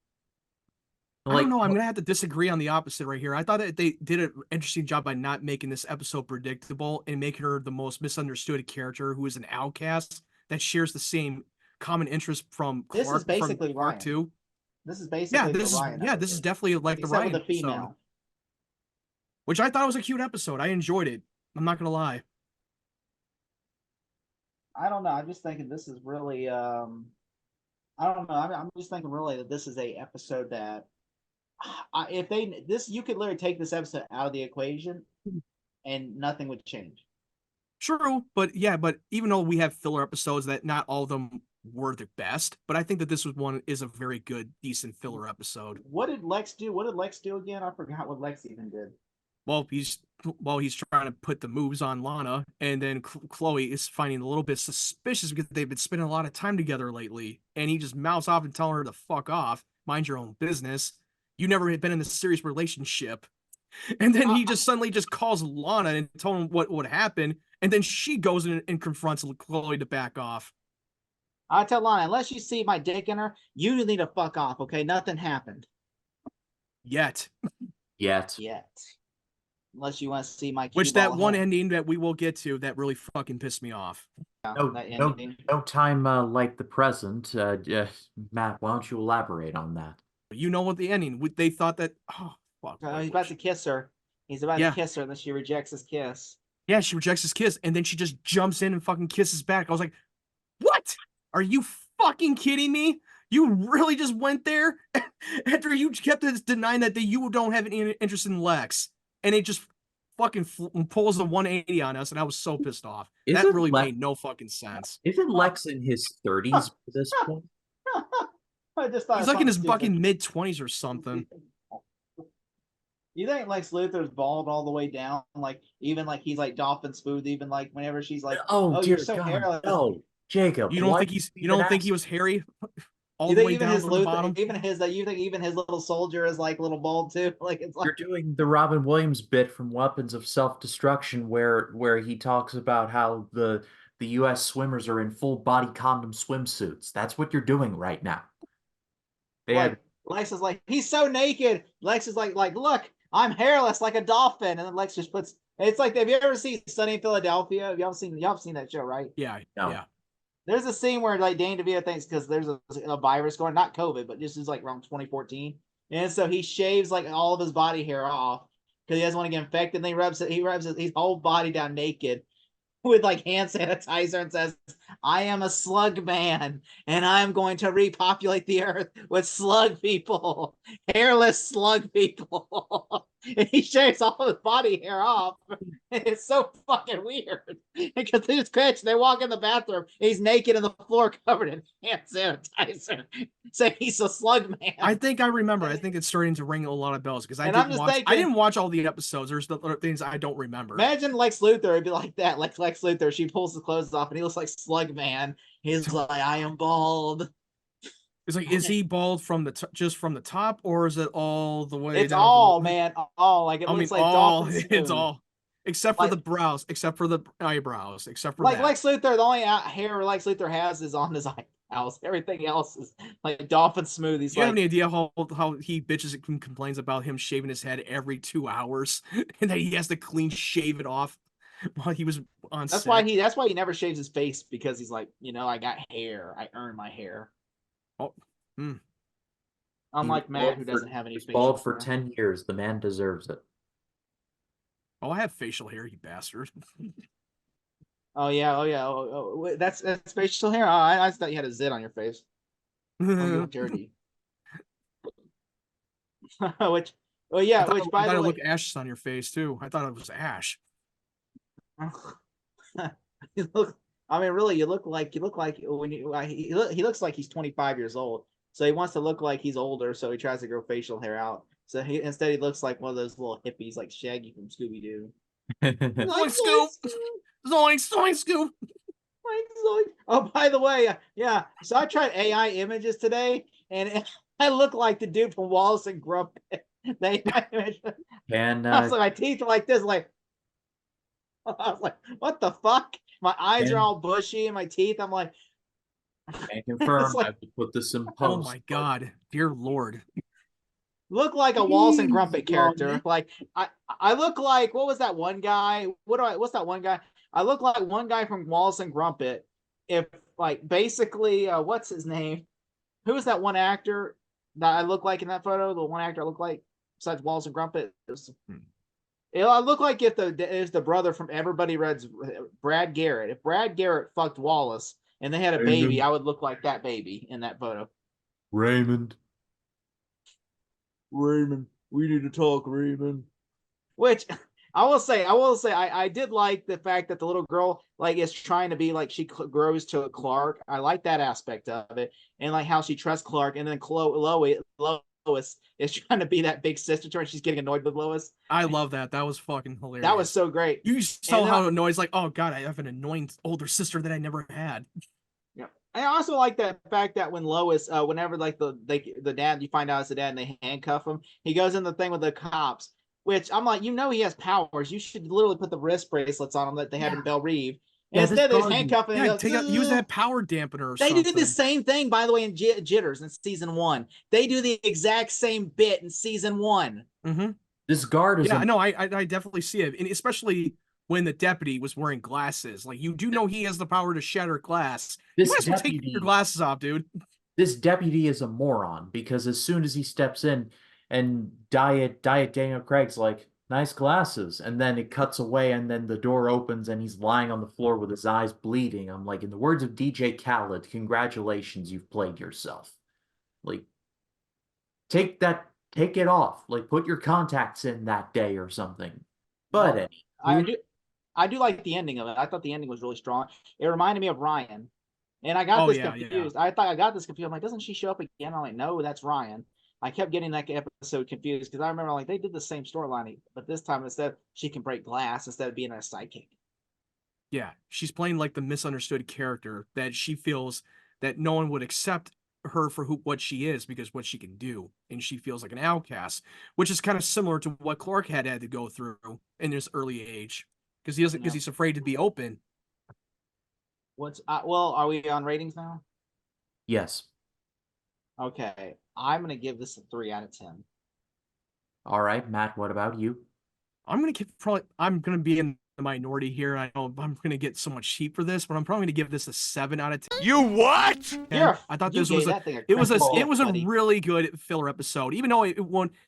S3: I don't know. I'm gonna have to disagree on the opposite right here. I thought that they did an interesting job by not making this episode predictable and making her the most misunderstood character who is an outcast that shares the same common interest from Clark.
S2: This is basically
S3: from Clark
S2: Ryan.
S3: too.
S2: This is basically
S3: this is definitely like
S2: except
S3: the Ryan
S2: with a female.
S3: episode, which I thought was a cute episode. I enjoyed it. I'm not gonna lie.
S2: I don't know. I'm just thinking this is really. I don't know. I'm just thinking really that this is a episode that. You could literally take this episode out of the equation and nothing would change.
S3: True, but even though we have filler episodes that not all of them were the best, but I think that this is a very good, decent filler episode.
S2: What did Lex do? What did Lex do again? I forgot what Lex even did.
S3: Well, he's trying to put the moves on Lana, and then Chloe is finding a little bit suspicious because they've been spending a lot of time together lately, and he just mouths off and telling her to fuck off, mind your own business. You never had been in a serious relationship. And then he just suddenly just calls Lana and told him what would happen. And then she goes in and confronts Chloe to back off.
S2: I tell Lana, unless you see my dick in her, you need to fuck off, okay? Nothing happened.
S3: Yet.
S2: Unless you want to see my cue
S3: Which that
S2: ball
S3: one
S2: head.
S3: ending that we will get to that really fucking pissed me off.
S1: No time like the present. Matt, why don't you elaborate on that?
S3: You know what the ending? They thought that. Oh, fuck.
S2: He's about to kiss her. He's about to kiss her, and then she rejects his kiss.
S3: Yeah, she rejects his kiss, and then she just jumps in and fucking kisses back. I was like, what? Are you fucking kidding me? You really just went there after you kept denying that you don't have any interest in Lex, and it just fucking pulls a 180 on us, and I was so pissed off. That really made no fucking sense.
S1: Isn't Lex in his 30s at this point?
S2: I just thought
S3: he's like in his fucking mid-20s or something.
S2: You think Lex Luthor's bald all the way down? Like, even like he's like dolphin smooth, even like whenever she's like,
S1: oh dear
S2: you're so
S1: God,
S2: hairless.
S1: no, Jacob.
S3: You don't think he was hairy? all
S2: You
S3: the
S2: think
S3: way
S2: even
S3: down
S2: his
S3: from the bottom.
S2: you think even his little soldier is like little bald too? Like it's like
S1: You're doing the Robin Williams bit from Weapons of Self-Destruction where he talks about how the US swimmers are in full body condom swimsuits. That's what you're doing right now. They
S2: like
S1: had
S2: Lex is like he's so naked. Lex is like look, I'm hairless like a dolphin, and then Lex just puts. It's like have you ever seen Sunny in Philadelphia? Y'all seen that show, right?
S3: Yeah,
S1: no.
S3: yeah.
S2: There's a scene where like Danny DeVito thinks because there's a virus going, not COVID, but this is like around 2014, and so he shaves like all of his body hair off because he doesn't want to get infected. And he rubs his whole body down naked with like hand sanitizer and says, I am a slug man and I'm going to repopulate the earth with slug people, hairless slug people. And he shaves all his body hair off. And it's so fucking weird because they just pitch, they walk in the bathroom, he's naked on the floor covered in hand sanitizer, saying he's a slug man.
S3: I think I remember. I think it's starting to ring a lot of bells because I
S2: And I'm
S3: didn't
S2: just
S3: watch. I
S2: thinking-
S3: didn't watch all the episodes. There's the other things I don't remember.
S2: Imagine Lex Luthor would be like that. Like Lex Luthor, she pulls the clothes off and he looks like Slug Man. He's like, I am bald.
S3: It's like, is he bald from the just from the top, or is it all the way
S2: It's
S3: down?
S2: all, man, all. Like it
S3: I mean,
S2: looks like
S3: all.
S2: dolphin
S3: It's
S2: spoon.
S3: all, except for
S2: Like-
S3: the brows, except for the eyebrows, except for
S2: Like
S3: that.
S2: Lex Luthor, the only hair Lex Luthor has is on his eyebrows. Everything else is like dolphin smooth. He's
S3: Do you have
S2: like,
S3: any idea how he bitches and complains about him shaving his head every 2 hours, and that he has to clean shave it off while he was on
S2: that's
S3: set?
S2: why he never shaves his face because he's like, I got hair. I earn my hair.
S3: Oh,
S2: Unlike
S1: He was
S2: Matt,
S1: bald
S2: who
S1: for-
S2: doesn't have any
S1: he was
S2: facial
S1: bald for
S2: hair.
S1: 10 years. The man deserves it.
S3: oh, I have facial hair, you bastard.
S2: Oh yeah, wait, that's facial hair. Oh, I thought you had a zit on your face. Oh, you're dirty. Which, well, yeah.
S3: I
S2: Which,
S3: thought
S2: by
S3: it
S2: the way,
S3: looked ash on your face too. I thought it was ash.
S2: you look. I mean, really, you look like when he looks like he's 25 years old. So he wants to look like he's older. So he tries to grow facial hair out. So instead he looks like one of those little hippies, like Shaggy from Scooby Doo.
S3: Zoink scoop, zoink scoop.
S2: Oh, by the way, yeah. So I tried AI images today, and I look like the dude from Wallace and Gromit. The AI image.
S1: And
S2: I was like, my teeth are like this, like. I was like, what the fuck? My eyes are all bushy, and my teeth. I'm like,
S1: can confirm.
S2: like-
S1: I have to put this in
S3: Oh
S1: post.
S3: my god, dear lord.
S2: look like a Wallace and Gromit character. Like I look like what was that one guy? What's that one guy? I look like one guy from Wallace and Gromit. If like basically, what's his name? Who was that one actor that I look like in that photo? The one actor I look like besides Wallace and Gromit. I look like if the brother from Everybody Red's Brad Garrett. If Brad Garrett fucked Wallace and they had a baby, I would look like that baby in that photo.
S1: Raymond,
S2: we need to talk, Raymond. Which I will say, I did like the fact that the little girl like is trying to be like she grows to a Clark. I like that aspect of it, and like how she trusts Clark, and then Lois is trying to be that big sister to her, and she's getting annoyed with Lois.
S3: I love that. That was fucking hilarious.
S2: That was so great.
S3: You saw
S2: And
S3: how annoyed. Like, oh god, I have an annoying older sister that I never had.
S2: Yeah, I also like the fact that when Lois, whenever like the dad, you find out it's the dad, and they handcuff him, he goes in the thing with the cops. Which I'm like, he has powers. You should literally put the wrist bracelets on him that they had in Belle Reve.
S1: Yeah,
S2: Instead,
S1: this
S2: they just handcuff him.
S3: Yeah, use that power dampener or
S2: They
S3: something.
S2: do the same thing, by the way, in Jitters in season 1. They do the exact same bit in season 1.
S3: Mm-hmm.
S1: this guard is
S3: Yeah,
S1: a-
S3: no, I definitely see it, and especially when the deputy was wearing glasses. Like, you do know he has the power to shatter glass. You
S1: This
S3: might as well take
S1: deputy-
S3: your glasses off, dude.
S1: This deputy is a moron because as soon as he steps in and Diet Daniel Craig's like, nice glasses, and then it cuts away and then the door opens and he's lying on the floor with his eyes bleeding. I'm like, in the words of DJ Khaled, congratulations, you've played yourself. Like, take it off. Like, put your contacts in that day or something. But
S2: I do like the ending of it. I thought the ending was really strong. It reminded me of Ryan. And I got confused. I thought I got this confused. I'm like, doesn't she show up again? I'm like, no, that's Ryan. I kept getting that episode confused because I remember like they did the same storyline, but this time instead she can break glass instead of being a sidekick.
S3: Yeah, she's playing like the misunderstood character that she feels that no one would accept her for what she is, because what she can do, and she feels like an outcast, which is kind of similar to what Clark had to go through in his early age, because he's afraid to be open.
S2: Well, are we on ratings now?
S1: Yes.
S2: Okay, I'm gonna give this a 3 out of 10.
S1: All right, Matt, what about you?
S3: I'm gonna be in the minority here. I know I'm gonna get so much heat for this, but I'm probably gonna give this a 7 out of 10.
S6: You what?
S3: I thought this was it was a really good filler episode, even though it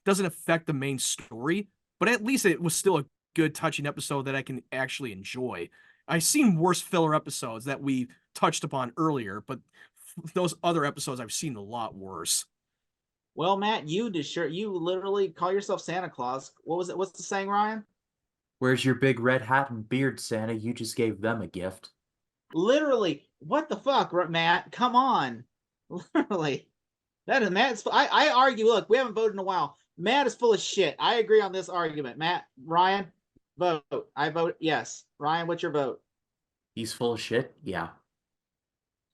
S3: doesn't affect the main story, but at least it was still a good touching episode that I can actually enjoy. I've seen worse filler episodes that we touched upon earlier, but those other episodes I've seen a lot worse.
S2: Well, Matt, you literally call yourself Santa Claus. What was it? What's the saying, Ryan?
S1: Where's your big red hat and beard, Santa? You just gave them a gift.
S2: Literally, what the fuck, Matt? Come on. Literally. That is Matt's. I argue. Look, we haven't voted in a while. Matt is full of shit. I agree on this argument. Matt, Ryan, vote. I vote yes. Ryan, what's your vote?
S1: He's full of shit? Yeah.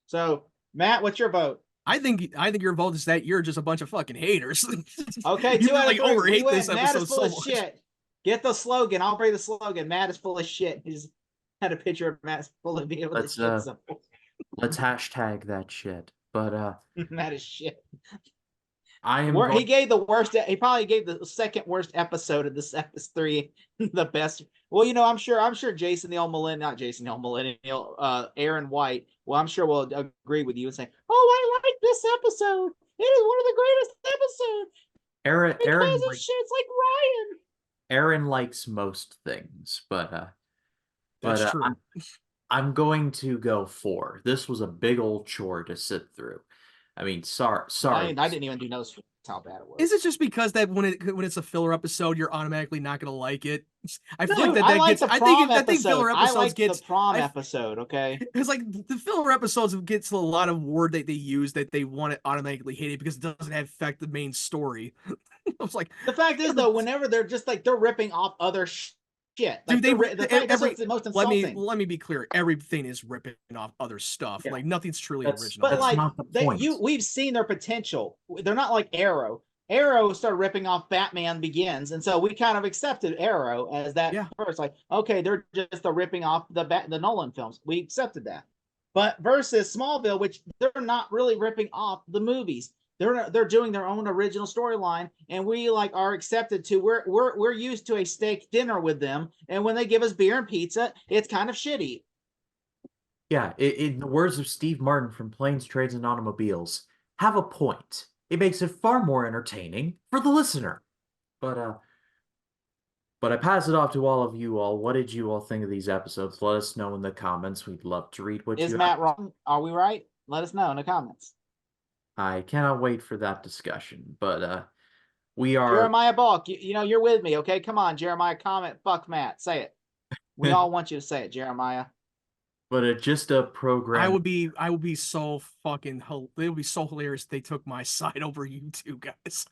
S2: So, Matt, what's your vote?
S3: I think your vote is that you're just a bunch of fucking haters.
S2: Okay,
S3: you
S2: 2 out of 3.
S3: overhate this
S2: Matt
S3: episode
S2: is full
S3: so
S2: of
S3: much.
S2: shit. Get the slogan. I'll bring the slogan. Matt is full of shit. He just had a picture of Matt full of being able to shit something.
S1: Let's hashtag that shit. But
S2: Matt is shit.
S1: He
S2: gave the worst. He probably gave the second worst episode of this episode 3 the best. Well, I'm sure Jason the old millennial, not Jason the old millennial, Aaron White. Well, I'm sure will agree with you and say, "Oh, I like this episode. It is one of the greatest episodes."
S1: Aaron
S2: It's like Ryan.
S1: Aaron likes most things, but
S3: that's true.
S1: I'm going to go 4. This was a big old chore to sit through. I mean, sorry.
S2: I didn't even do notes for how bad it was.
S3: Is it just because that when it's a filler episode, you're automatically not gonna like it? I feel
S2: Dude,
S3: like
S2: I like
S3: gets.
S2: the
S3: I
S2: prom
S3: think filler episodes
S2: I like
S3: gets
S2: the prom episode. Okay,
S3: it's like the filler episodes gets a lot of word that they use that they want to automatically hate it because it doesn't affect the main story. I was like,
S2: the fact is though, whenever they're just like they're ripping off other shit. Like
S3: dude,
S2: that's what's the most insulting.
S3: Let me be clear. Everything is ripping off other stuff.
S2: Yeah.
S3: Like nothing's truly original.
S2: But
S1: that's
S2: like
S1: not the point.
S2: we've seen their potential. They're not like Arrow. Arrow started ripping off Batman Begins, and so we kind of accepted Arrow as that first. Like, okay, they're just ripping off the Nolan films. We accepted that. But versus Smallville, which they're not really ripping off the movies. They're doing their own original storyline, and we like are accepted to. We're used to a steak dinner with them, and when they give us beer and pizza, it's kind of shitty.
S1: Yeah, in the words of Steve Martin from Planes, Trades, and Automobiles, have a point. It makes it far more entertaining for the listener. But I pass it off to all of you all. What did you all think of these episodes? Let us know in the comments. We'd love to read what you have.
S2: Is Matt wrong? Are we right? Let us know in the comments.
S1: I cannot wait for that discussion. But we are
S2: Jeremiah Balk. You're with me, okay? Come on, Jeremiah. Comment. Fuck Matt. Say it. We all want you to say it, Jeremiah.
S1: But just a program.
S3: I would be so fucking. It would be so hilarious if they took my side over you two guys.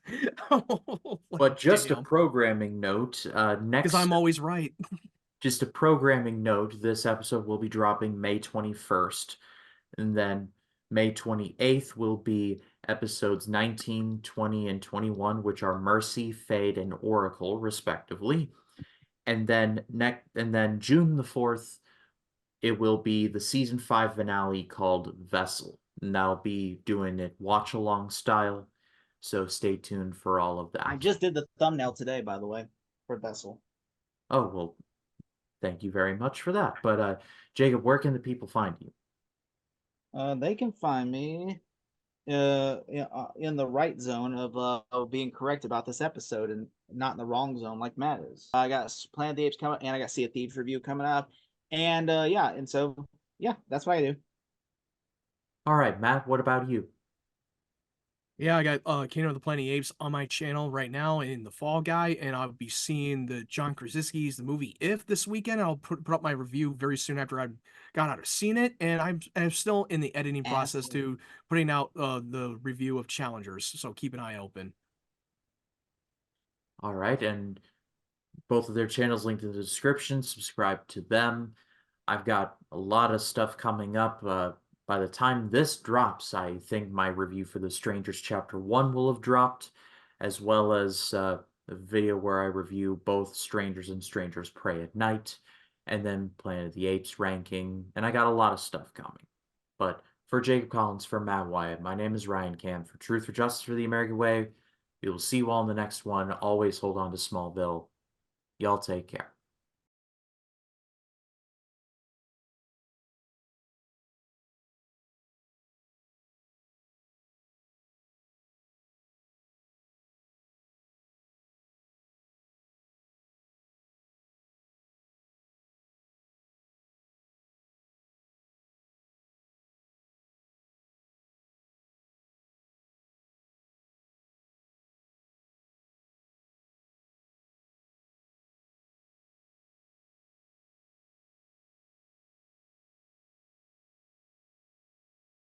S1: But just a programming note. Next,
S3: because I'm always right.
S1: Just a programming note. This episode will be dropping May 21st, and then May 28th will be episodes 19, 20, and 21, which are Mercy, Fade, and Oracle, respectively. And then June the 4th. It will be the season 5 finale called Vessel. And I'll be doing it watch along style. So stay tuned for all of that.
S2: I just did the thumbnail today, by the way, for Vessel.
S1: Oh, well, thank you very much for that. But Jacob, where can the people find you?
S2: They can find me in the right zone of being correct about this episode and not in the wrong zone like Matt is. I got Planet of the Apes coming, and I got Sea of Thieves review coming up. And that's what I do.
S1: All right, Matt, what about you?
S3: Yeah, I got Kingdom of the Planet of the Apes on my channel right now in the Fall Guy, and I'll be seeing the John Krasinski's the movie If this weekend. I'll put up my review very soon after I've got out of seeing it, and I'm still in the editing process to putting out the review of Challengers, so keep an eye open.
S1: All right, and both of their channels linked in the description. Subscribe to them. I've got a lot of stuff coming up. by the time this drops, I think my review for The Strangers Chapter 1 will have dropped, as well as the video where I review both Strangers and Strangers Prey at Night, and then Planet of the Apes ranking, and I got a lot of stuff coming. But for Jacob Collins, for Matt Wyatt, my name is Ryan Cam. For Truth for Justice for the American Way, we will see you all in the next one. Always hold on to Smallville. Y'all take care.